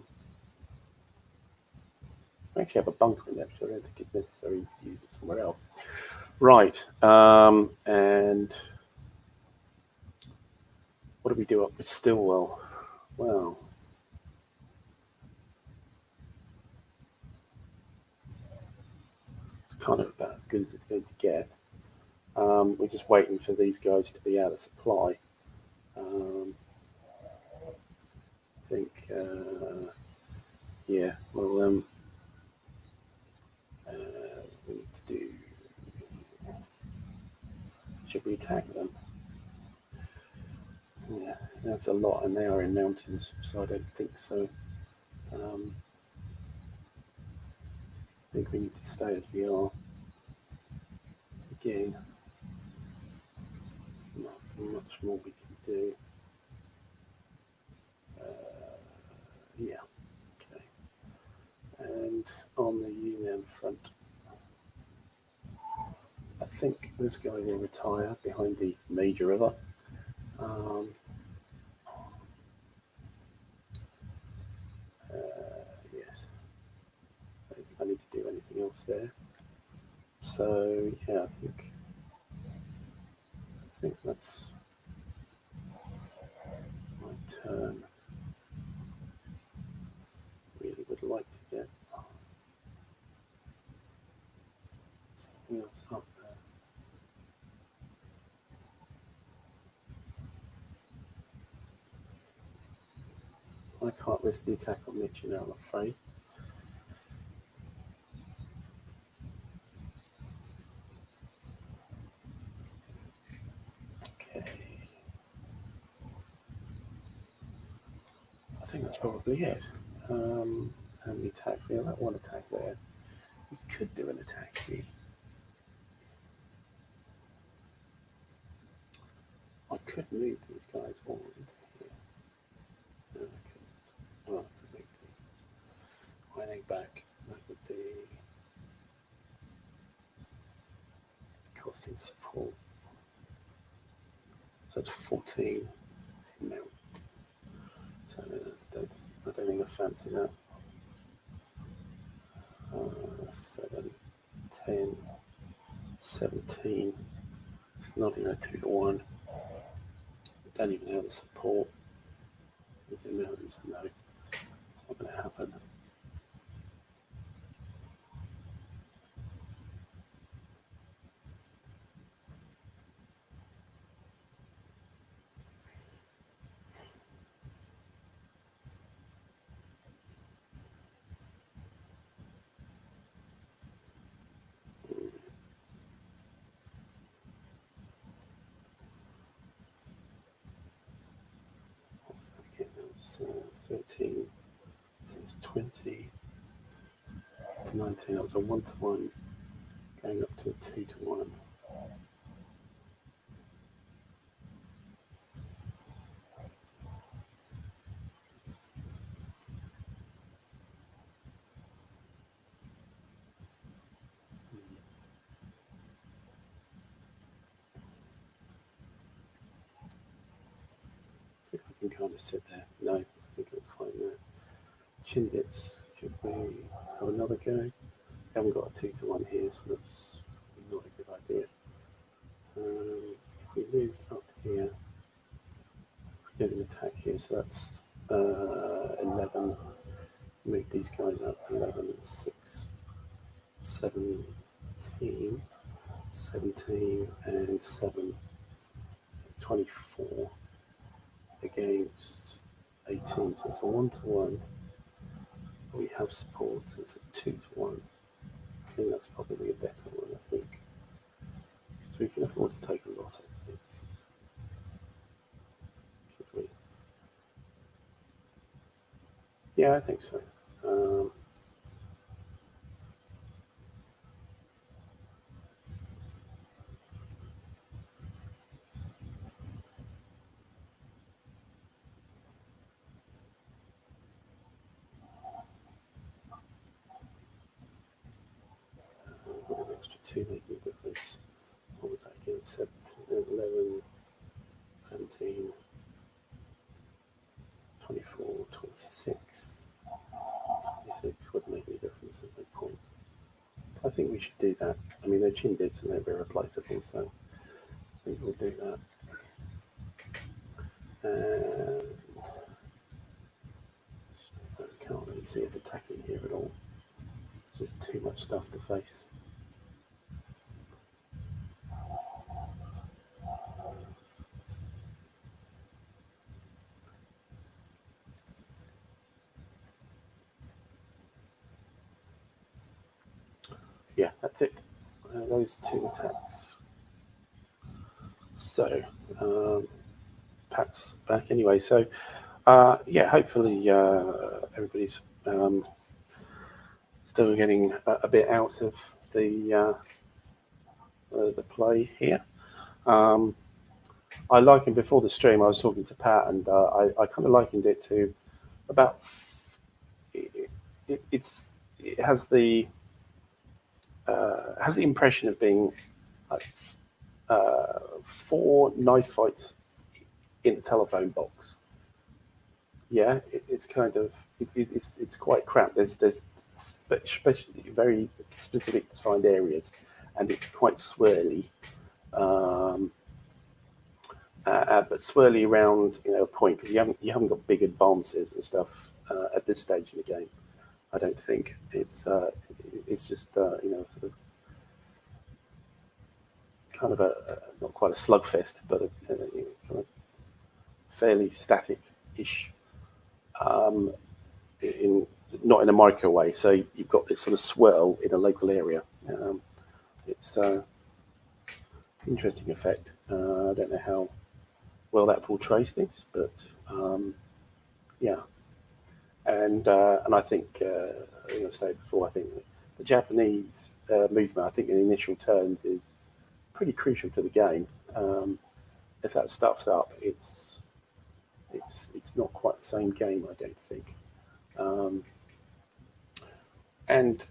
actually have a bunker in there, so I don't think it's necessary to use it somewhere else. Right, and what do we do up with Stilwell? Well, it's kind of about as good as it's going to get. We're just waiting for these guys to be out of supply. I think, yeah, well, we need to do. Should we attack them? Yeah, that's a lot, and they are in mountains, so I don't think so. I think we need to stay as we are. Again, not much more we can do. Yeah, okay. And on the Yunnan front, I think this guy will retire behind the major river. Yes, I don't think I need to do anything else there. So yeah, I think that's my turn. Really would like to get something else up there. I can't risk the attack on Mytkyina, I'm afraid. Okay. I think that's probably it. And the attack, we have that one attack there. We could do an attack here. I could move these guys all into here. No, I couldn't. Well, I could move the lining back. That would be costing support. So it's 14 now. So I don't think I fancy that. 7, 10, 17. It's not in a 2-to-1. Don't even have the support. Is it mountains? No, it's not going to happen. Again, that was 13, that was 20, 19, that was a 1-to-1, going up to a 2-to-1. I think I can kind of sit there. No, I think it'll find there. Chin bits, could we have another go? We haven't got a 2-to-1 here, so that's not a good idea. If we moved up here, we get an attack here, so that's 11. Move these guys up 11 and 6, 17, 17 and 7, 24 against 18. So it's a 1-to-1. We have support, so it's a 2-to-1. I think that's probably a better one, I think. Because we can afford to take a loss, I think. Could we? Yeah, I think so. With an extra 2 making a difference. What was that again? 11, 17, 24, 26. 26 wouldn't make any difference at that point. I think we should do that. I mean, they're chin bits and they're irreplaceable, so I think we'll do that. And I can't really see us attacking here at all. It's just too much stuff to face. Yeah, that's it. Those 2 attacks. So, Pat's back anyway. So, yeah, hopefully everybody's still getting a bit out of the play here. I likened before the stream. I was talking to Pat, and I kind of likened it to about. It has the impression of being like 4 knife fights in a telephone box. Yeah, it's kind of it's quite crap. There's especially very specific defined areas, and it's quite swirly. But swirly around a point because you haven't got big advances and stuff at this stage in the game. I don't think it's just sort of kind of a not quite a slugfest, but a kind of fairly static-ish. Not in a micro way. So you've got this sort of swirl in a local area. It's an interesting effect. I don't know how well that portrays things, but yeah. And I think I stated before. I think the Japanese movement, I think in initial turns, is pretty crucial to the game. If that stuff's up, it's not quite the same game, I don't think. And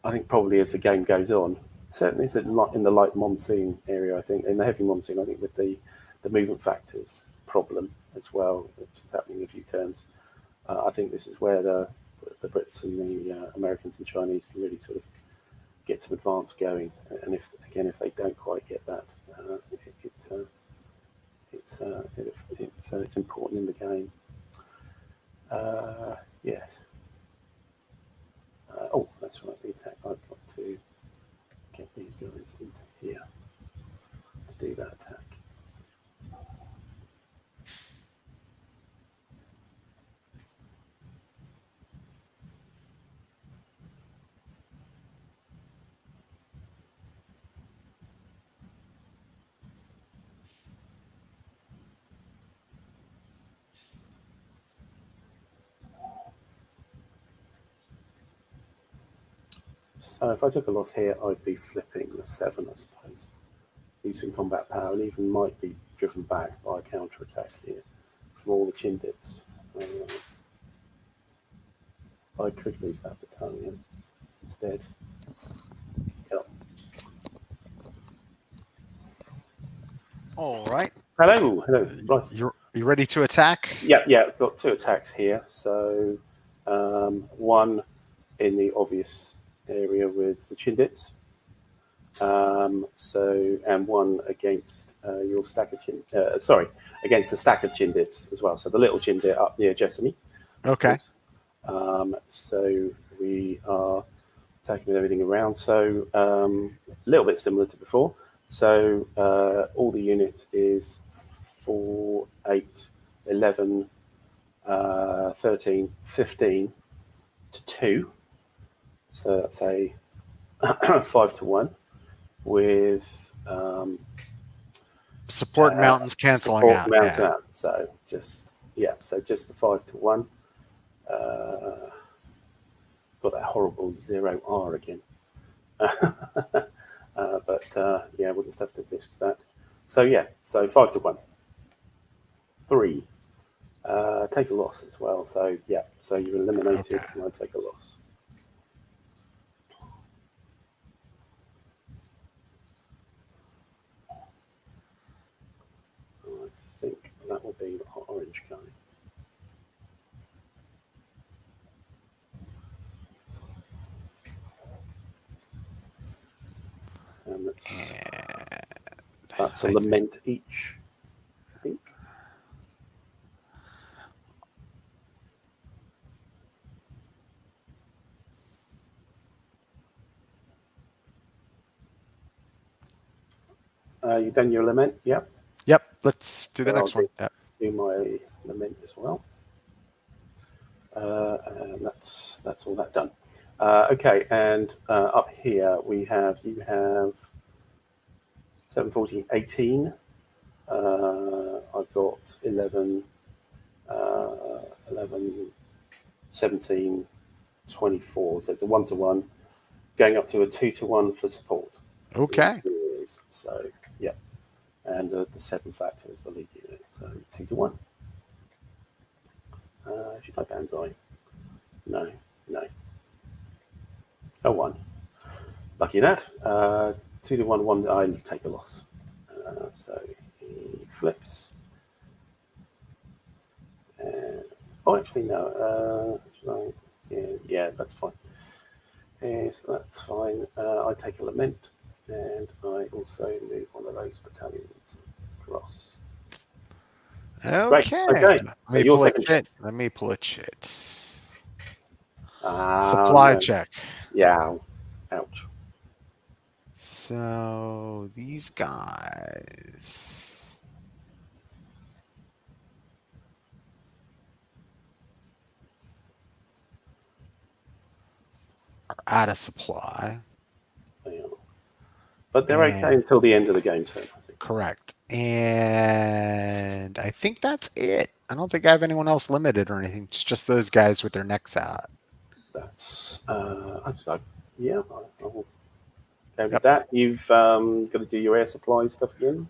I think probably as the game goes on, certainly it's in the light monsoon area, I think, in the heavy monsoon, I think with the movement factors problem as well, which is happening in a few turns. I think this is where the Brits and the Americans and Chinese can really sort of get some advance going. And if they don't quite get that, it's important in the game. Yes. Oh, that's right. The attack. I've got to get these guys into here to do that attack. So if I took a loss here, I'd be flipping the 7, I suppose. Using combat power, and even might be driven back by a counterattack here from all the Chindits. I could lose that battalion instead. Yep. All right. Hello. Right. You ready to attack? Yeah. I've got 2 attacks here. So one in the obvious area with the Chindits. And one against your stack of against the stack of Chindits as well. So the little Chindit up near Jessami. Okay. So we are attacking with everything around. So a little bit similar to before. So all the units is 4, 8, 11, 13, 15 to 2. So that's a 5 to 1 with support mountains canceling out. Mountains out. So just the 5 to 1. Got that horrible 0R again. We'll just have to risk that. So 5 to 1. 3. Take a loss as well. So you're eliminated and I take a loss. I think that will be the orange guy. And that's a lament each, I think. You done your lament? Yep. Yep. Let's do the next one. Yep. Do my lament as well. And that's all that done. Okay, and up here you have 7, 14, 18. I've got 11, 17, 24. So it's a 1 to 1, going up to a 2 to 1 for support. Okay. So and the 7 factor is the lead unit. So 2 to 1. Should I banzai? No. A 1. Lucky that. 2 to 1. I take a loss. So he flips. Actually no. Yeah, that's fine. So that's fine. I take a lament, and I also move one of those battalions across. Okay. Okay. So your second check. Let me pull a chit. Supply Supply check. Yeah. Ouch. So these guys are out of supply. They are. But they're okay until the end of the game turn, I think. Correct. And I think that's it. I don't think I have anyone else limited or anything. It's just those guys with their necks out. That's I will go with that. You've got to do your air supply stuff again.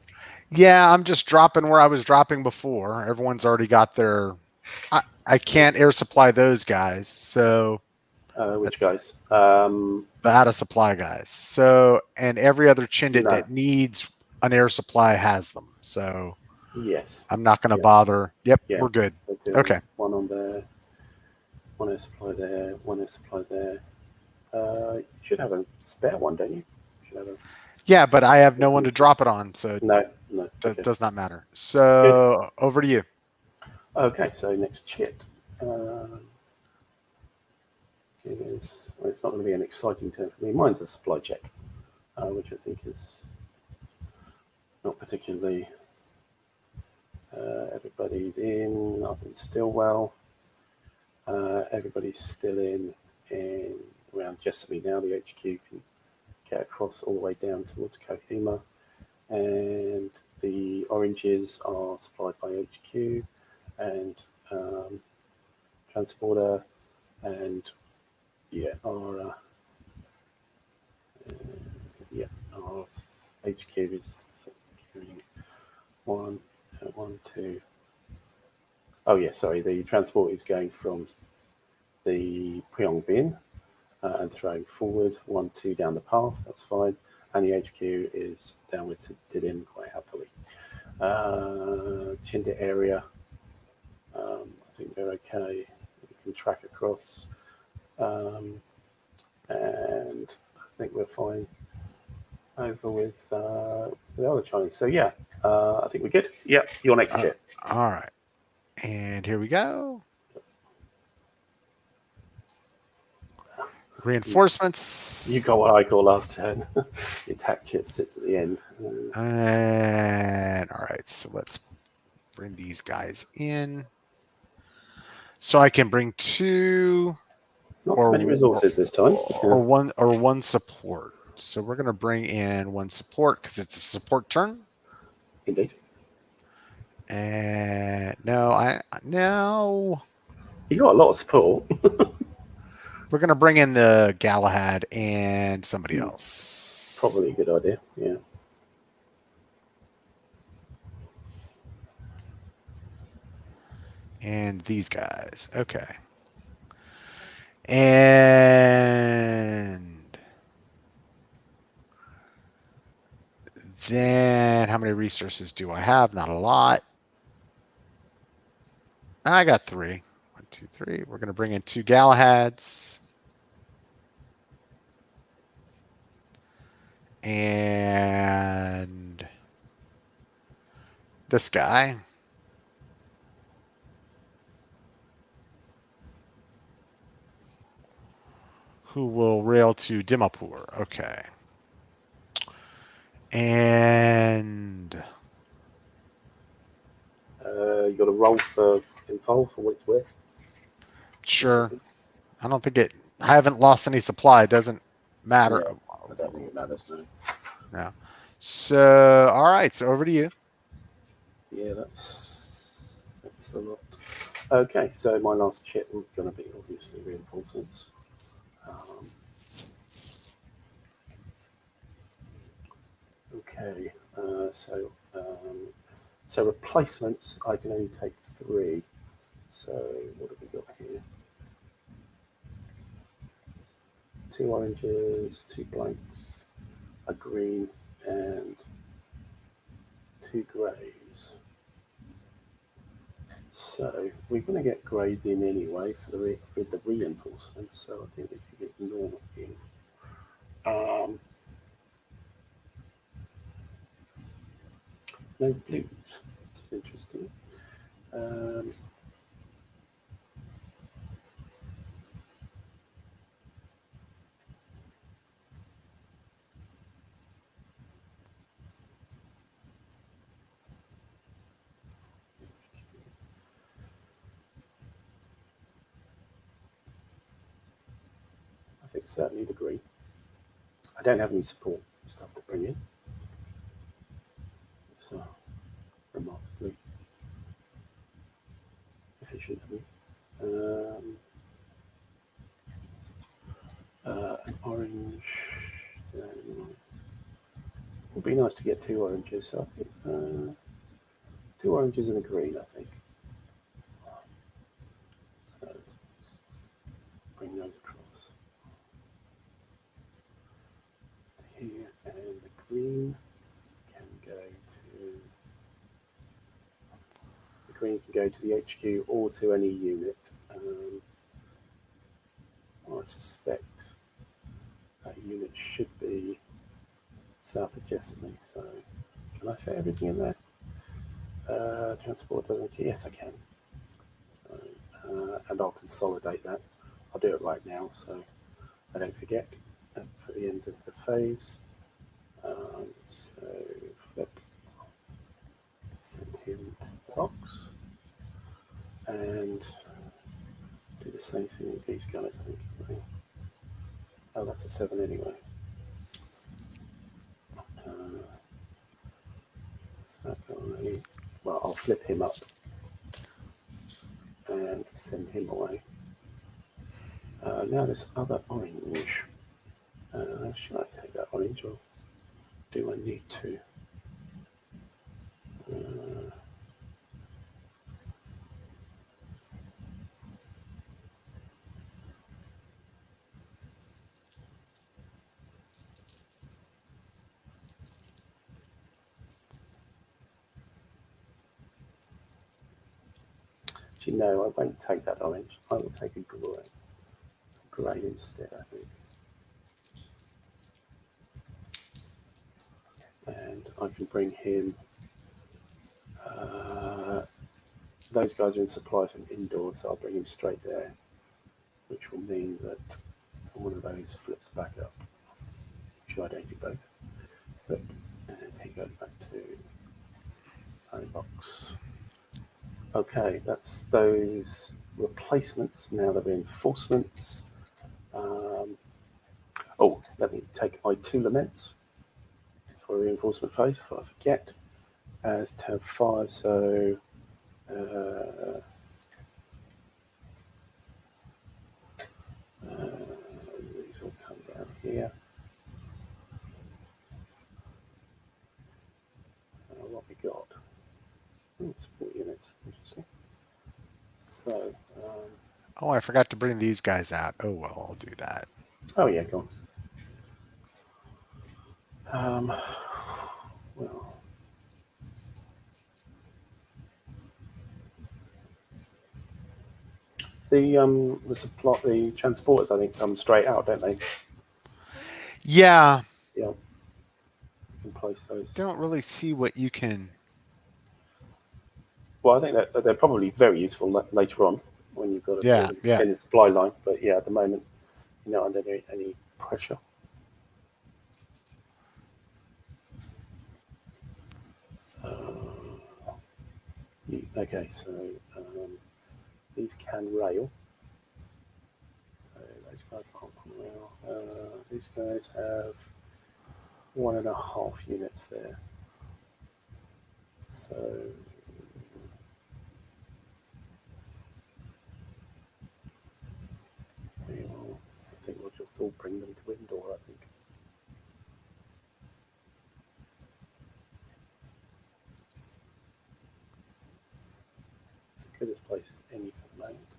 Yeah, I'm just dropping where I was dropping before. Everyone's already got their. I can't air supply those guys. So. Which guys? The out of supply guys. So, and every other Chindit that needs an air supply has them. So. Yes. I'm not going to bother. Yep, we're good. Okay. One on there. One air supply there. One air supply there. You should have a spare one, don't you? Yeah, but I have no one to drop it on. So no. No. That does not matter. So over to you. Okay, so next chit. It's not going to be an exciting turn for me. Mine's a supply check, which I think is not particularly. Everybody's in up in Stilwell. Everybody's still in around Jessami now. The HQ can get across all the way down towards Kohima, and the oranges are supplied by HQ and transporter, and our HQ is carrying one, two. Oh yeah, sorry. The transport is going from the Pyeong bin and throwing forward 1, 2 down the path. That's fine. And the HQ is downward to Didim quite happily. Chinda area, I think they're okay. We can track across, and I think we're fine over with the other Chinese. So yeah, I think we're good. Yep, your next chip. All right, and here we go. Reinforcements. You got what I call last turn. The attack kit sits at the end. And all right, so let's bring these guys in. So I can bring 2. Not so many resources this time. Or one support. So we're gonna bring in 1 support because it's a support turn. Indeed. And no. You got a lot of support. We're gonna bring in the Galahad and somebody else. Probably a good idea. Yeah. And these guys. Okay. And then how many resources do I have? Not a lot. I got 3. 1, 2, 3. We're going to bring in 2 Galahads. And this guy. Who will rail to Dimapur. Okay. And you got to roll for info for what it's worth. Sure. I don't think I haven't lost any supply. It doesn't matter. Yeah, I don't think it matters, no. No. So, all right. So over to you. Yeah, that's a lot. Okay, so my last chip was going to be obviously reinforcements. Okay, so replacements, I can only take 3. So what have we got here? 2 oranges, 2 blanks, a green, and 2 greys. So we're going to get greys in anyway with the reinforcements. So I think we could ignore in. No blues, which is interesting. I think certainly the green. I don't have any support stuff to bring in. So remarkably efficient. An orange. Would be nice to get 2 oranges. So I think 2 oranges and a green. I think. So bring those across to here, and the green can go to the HQ or to any unit. I suspect that unit should be south of Jessami, so Can I fit everything in there? Transport doesn't. Yes, I can. So, and I'll consolidate that. I'll do it right now so I don't forget for the end of the phase. So flip, send him to the box, and do the same thing with these guys. I think. Oh, that's a 7 anyway. So that guy, well, I'll flip him up and send him away. Now this other orange. Should I take that orange, or do I need to? Actually, no, I won't take that orange. I will take a grey. Grey instead, I think. And I can bring him. Those guys are in supply from indoors, so I'll bring him straight there, which will mean that one of those flips back up. Actually, I don't do both. Flip, and he goes back to home box. Okay, that's those replacements. Now the reinforcements. Oh, let me take my 2 laments for a reinforcement phase before I forget. As tab 5, so these will come down here. What we got? Support units. Interesting. So. Oh, I forgot to bring these guys out. Oh well, I'll do that. Oh yeah, go on. Well. The supply, the transporters, I think, come straight out, don't they? Yeah. Yeah. You can place those. Don't really see what you can. Well, I think that they're probably very useful later on when you've got a extended supply line. But yeah, at the moment, you're not under any pressure. Okay, so these can rail. So those guys aren't on rail. These guys have 1.5 units there. So I think we'll just all bring them to indoor, I think. It's as good a place as any for the moment.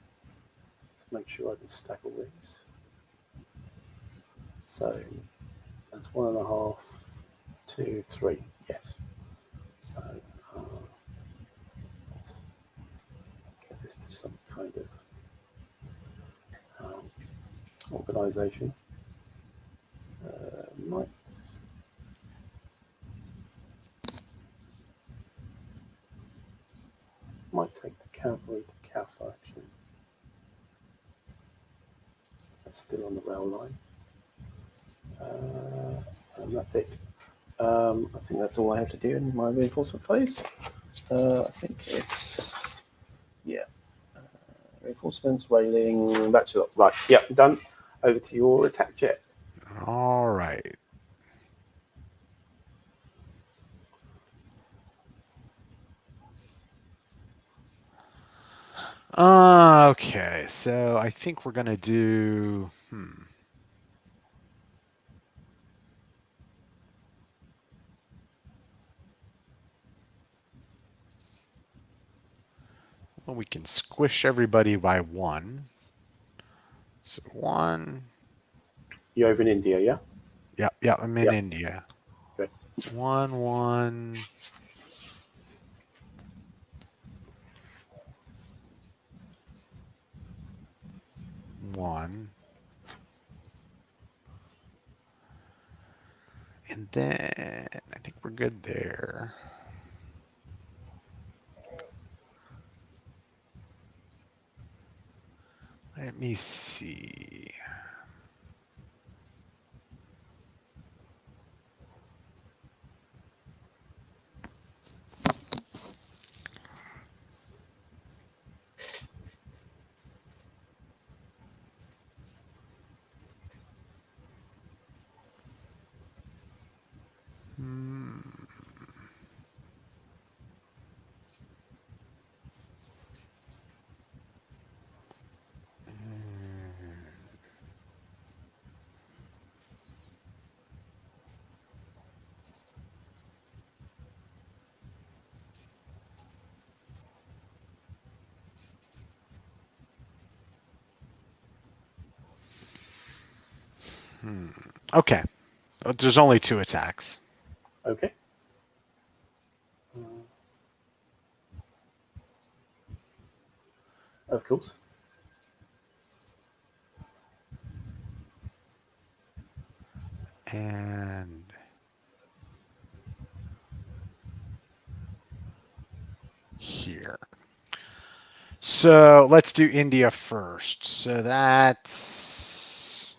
Let's make sure I can stack all these. So that's 1.5, 2, 3, yes. So let's get this to some kind of organisation. Might take the cavalry to Kaffa, actually. That's still on the rail line. And that's it. I think that's all I have to do in my reinforcement phase. I think it's, yeah. Reinforcements, railing, that's it. Right, yeah, done. Over to your attack jet. All right. Okay, so I think we're gonna do. Well, we can squish everybody by 1. So 1. You're over in India, yeah? Yeah, I'm in India. Good. 1, 1. And And then I think we're good there. Let me see. Okay. There's only 2 attacks. Okay. Of course. And here. So let's do India first. So that's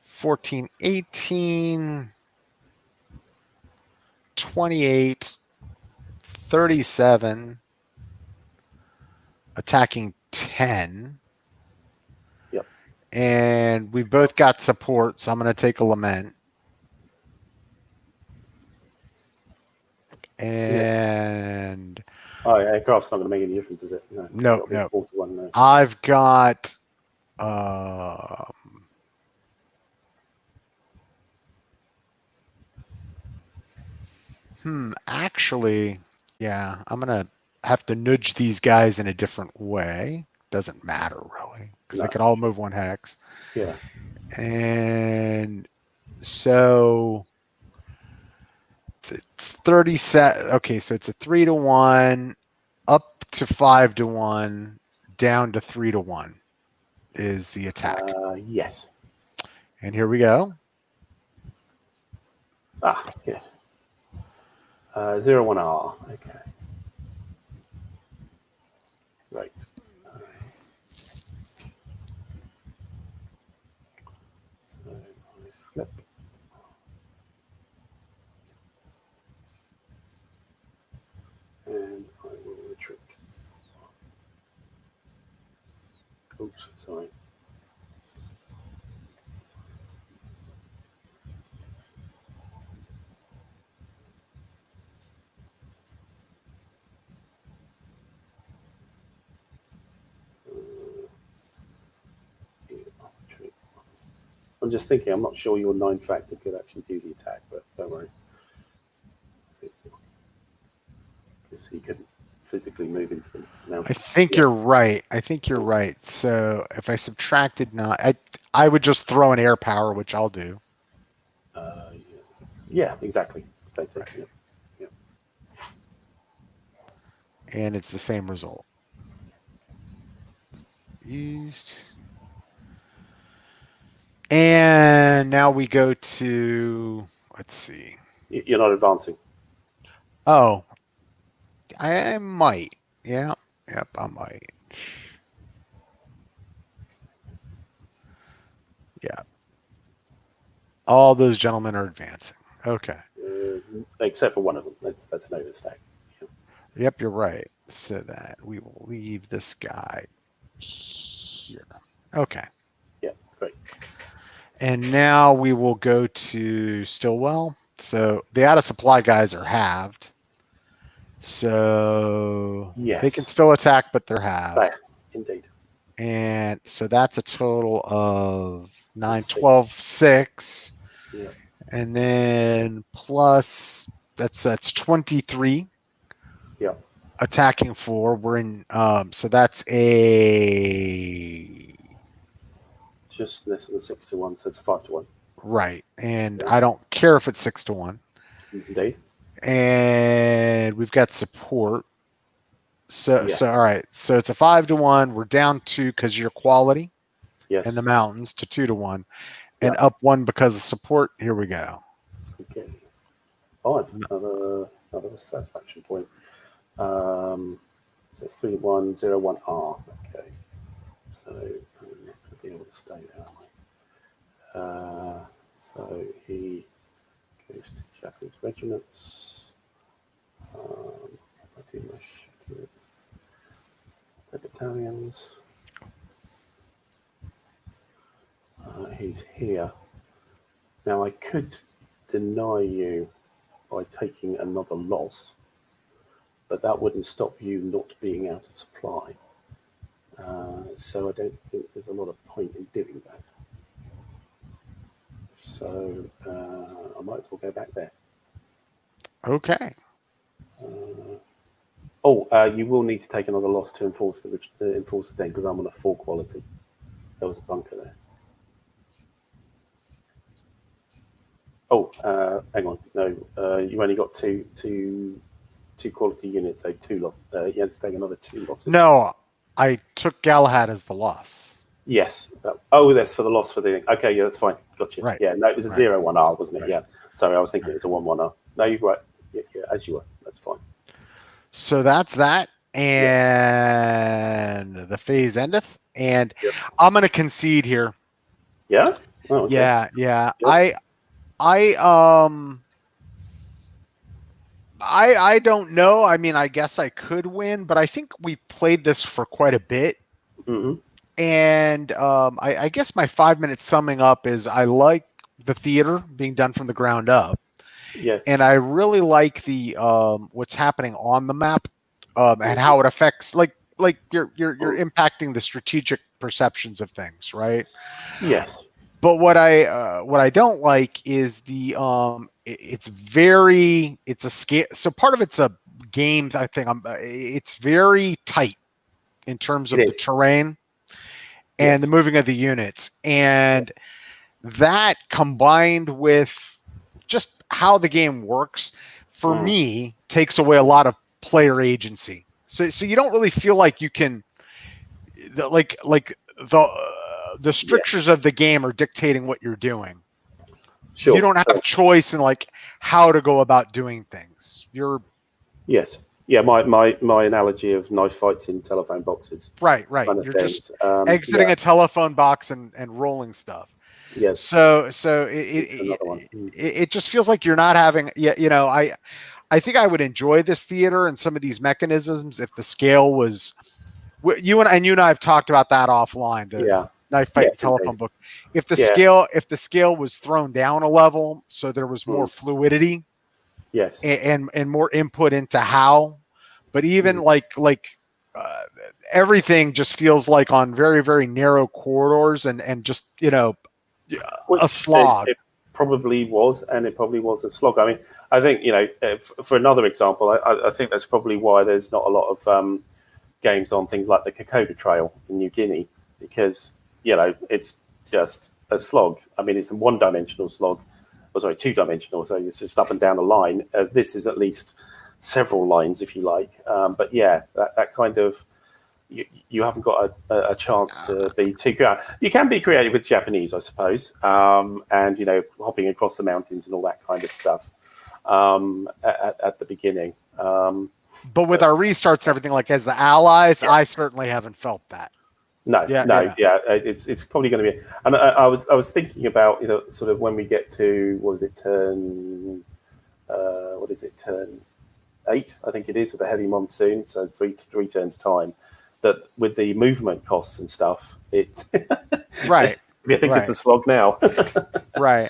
14, 18, 28, 37, attacking 10. Yep. And we've both got support, so I'm going to take a lament. And aircraft's not going to make any difference, is it? No. 4-1, no. I've got actually, yeah, I'm going to have to nudge these guys in a different way. Doesn't matter really, because they can all move 1 hex. Yeah. And so it's 37. Okay, so it's a 3-1, up to 5-1, down to 3-1 is the attack. Yes. And here we go. Good. 0-1R. Okay. Right. So I flip. And I will retreat. Oops, sorry. I'm just thinking, I'm not sure your 9 factor could actually do the attack, but don't worry. Because he couldn't physically move into the mountains. I think you're right. So if I subtracted 9, I would just throw an air power, which I'll do. Yeah, exactly. Same thing. Right. Yep. And it's the same result. East. And now we go to, let's see. You're not advancing. Oh, I might. Yeah. Yep, I might. Yeah. All those gentlemen are advancing. Okay. Except for one of them. That's an overstack. Yep, you're right. So that we will leave this guy here. Okay. Yeah, great. And now we will go to Stilwell. So the out of supply guys are halved. So yes, they can still attack, but they're halved. Right. Indeed. And so that's a total of 9, 12, 6. Yeah. And then plus that's 23. Yeah. Attacking 4. We're in so that's a just less than 6-1, so it's a 5-1. Right. And I don't care if it's 6-1. Indeed. And we've got support. So Yes. all right. So it's a 5-1. We're down 2 because you're quality. Yes. In the mountains to 2-1. And up 1 because of support. Here we go. Okay. Oh, another satisfaction point. So it's 3101R. Okay. So I'm not going to be able to stay there, am I? So he goes to Japanese regiments. I do my shifting the battalions. He's here. Now I could deny you by taking another loss, but that wouldn't stop you not being out of supply. So I don't think there's a lot of point in doing that. So I might as well go back there. Okay. You will need to take another loss to enforce the thing because I'm on a 4 quality. There was a bunker there. Hang on. No, you only got two quality units, so 2 loss. You had to take another 2 losses. No, I took Galahad as the loss. Yes. That's for the loss for the. Okay, yeah, that's fine. Gotcha. Right. Yeah, no, it was a 0-1R, wasn't it? Right. Yeah. Sorry, I was thinking it was a 1-1R. No, you're right. Yeah, as you were. That's fine. So that's that, and the phase endeth, and I'm going to concede here. Yeah. Oh, okay. Yeah. Yep. I don't know. I mean, I guess I could win, but I think we played this for quite a bit. Mm-hmm. And I guess my 5-minute summing up is I like the theater being done from the ground up. Yes. And I really like the what's happening on the map and how it affects like you're impacting the strategic perceptions of things, right? Yes. But what I don't like is the it's a scale. So part of it's a game. I think it's very tight in terms of the terrain and the moving of the units, and that combined with just how the game works for me takes away a lot of player agency. So you don't really feel like you can the strictures of the game are dictating what you're doing. Sure. You don't have choice in like how to go about doing things. Yes. Yeah, my analogy of knife fights in telephone boxes. Right. You're just exiting a telephone box and rolling stuff. Yes. So it just feels like you're not having. I think I would enjoy this theater and some of these mechanisms if the scale was. You and I have talked about that offline. Knife fight telephone book. If the scale was thrown down a level, so there was more fluidity. Yes. And more input into how, but even everything just feels like on very, very narrow corridors and just, a slog. It probably was, and it probably was a slog. I mean, I think, for another example, I think that's probably why there's not a lot of games on things like the Kokoda Trail in New Guinea, because, it's just a slog. I mean, it's a one-dimensional slog. Two-dimensional, so it's just up and down a line. This is at least several lines, if you like. But yeah, that kind of you haven't got a chance to be too creative. You can be creative with Japanese, I suppose, and hopping across the mountains and all that kind of stuff at the beginning. But with our restarts and everything, like as the allies, I certainly haven't felt that. No. It's probably going to be. And I was thinking about sort of when we get to turn 8, I think it is, of the heavy monsoon. So three turns time. That with the movement costs and stuff, it right. I think it's a slog now. Right.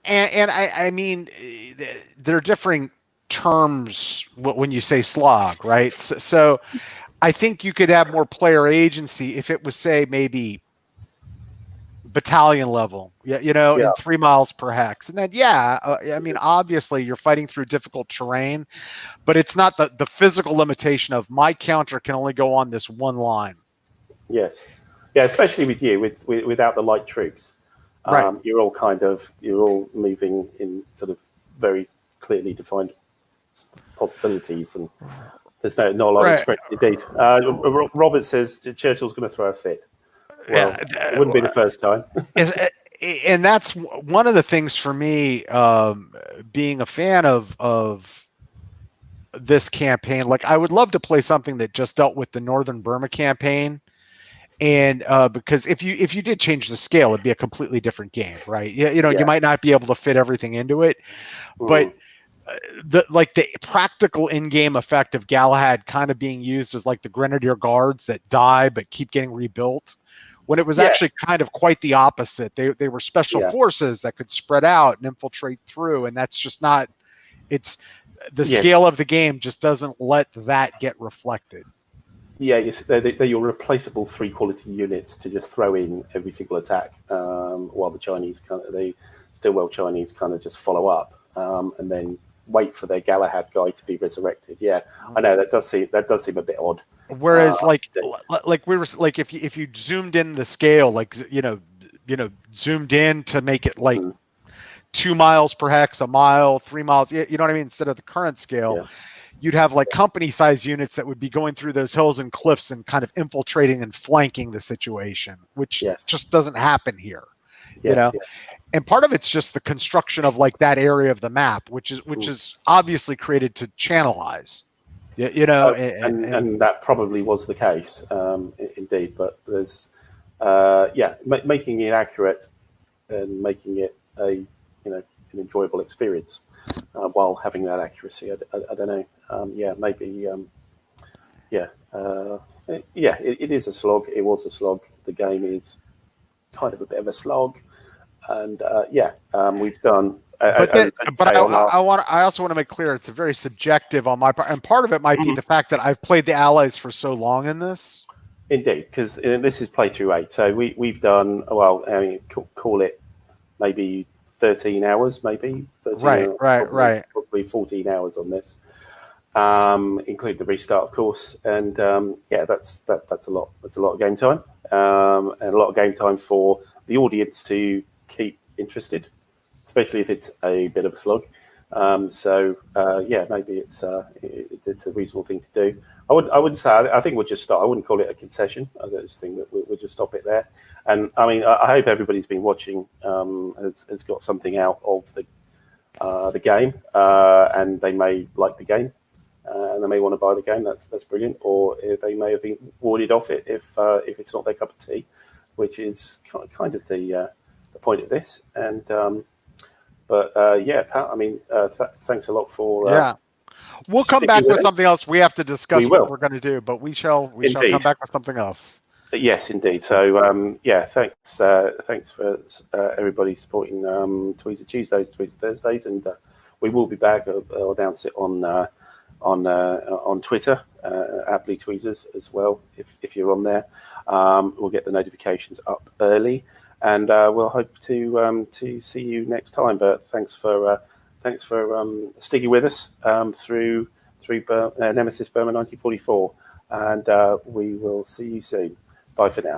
And I mean, there are differing terms when you say slog, right? So I think you could have more player agency if it was, say, maybe battalion level, in 3 miles per hex. And then, I mean, obviously you're fighting through difficult terrain, but it's not the physical limitation of my counter can only go on this one line. Yes. Yeah, especially with you, without the light troops. Right. You're all moving in sort of very clearly defined possibilities, and there's not a lot of expression indeed. Robert says Churchill's going to throw a fit. Well, it wouldn't be the first time. and that's one of the things for me, being a fan of this campaign. Like, I would love to play something that just dealt with the Northern Burma campaign, and because if you did change the scale, it'd be a completely different game, right? You might not be able to fit everything into it, but the practical in-game effect of Galahad kind of being used as like the Grenadier Guards that die but keep getting rebuilt, when it was actually kind of quite the opposite. They were special forces that could spread out and infiltrate through, and that's just not. It's the scale of the game just doesn't let that get reflected. Yeah, they're your replaceable 3-quality units to just throw in every single attack, while the Chinese Stilwell Chinese kind of just follow up, and then wait for their Galahad guy to be resurrected. Yeah, I know that does seem a bit odd. Whereas, if you zoomed in the scale, like zoomed in to make it like 2 miles per hex, a mile, 3 miles, you know what I mean? Instead of the current scale, you'd have like company size units that would be going through those hills and cliffs and kind of infiltrating and flanking the situation, which just doesn't happen here. And part of it's just the construction of like that area of the map, which is obviously created to channelize. And that probably was the case, indeed. But there's, making it accurate and making it an enjoyable experience while having that accuracy. I don't know. Maybe. It is a slog. It was a slog. The game is kind of a bit of a slog, and we've done. I also want to make clear it's a very subjective on my part, and part of it might be the fact that I've played the allies for so long in this. Indeed, because this is playthrough 8, so we've done call it maybe 13 hours, maybe 13 right, probably 14 hours on this, include the restart, of course, and that's a lot. That's a lot of game time, and a lot of game time for the audience to keep interested, especially if it's a bit of a slog. Maybe it's a reasonable thing to do. I wouldn't say. I think we'll just start. I wouldn't call it a concession. I just think that we'll just stop it there. And I mean, I hope everybody's been watching has got something out of the game, and they may like the game, and they may want to buy the game. That's brilliant. Or they may have been warded off it if it's not their cup of tea, which is kind of the point of this. And Pat, I mean, thanks a lot for. We'll come back with something else. We have to discuss what we're going to do, but we shall come back with something else. Yes, indeed. So, thanks for everybody supporting Tweezer Tuesdays, Tweezer Thursdays, and we will be back. I'll announce it on Twitter, at Blue Tweezers as well. If you're on there, we'll get the notifications up early, and we'll hope to see you next time. But thanks for sticking with us through Nemesis Burma 1944, and we will see you soon. Bye for now.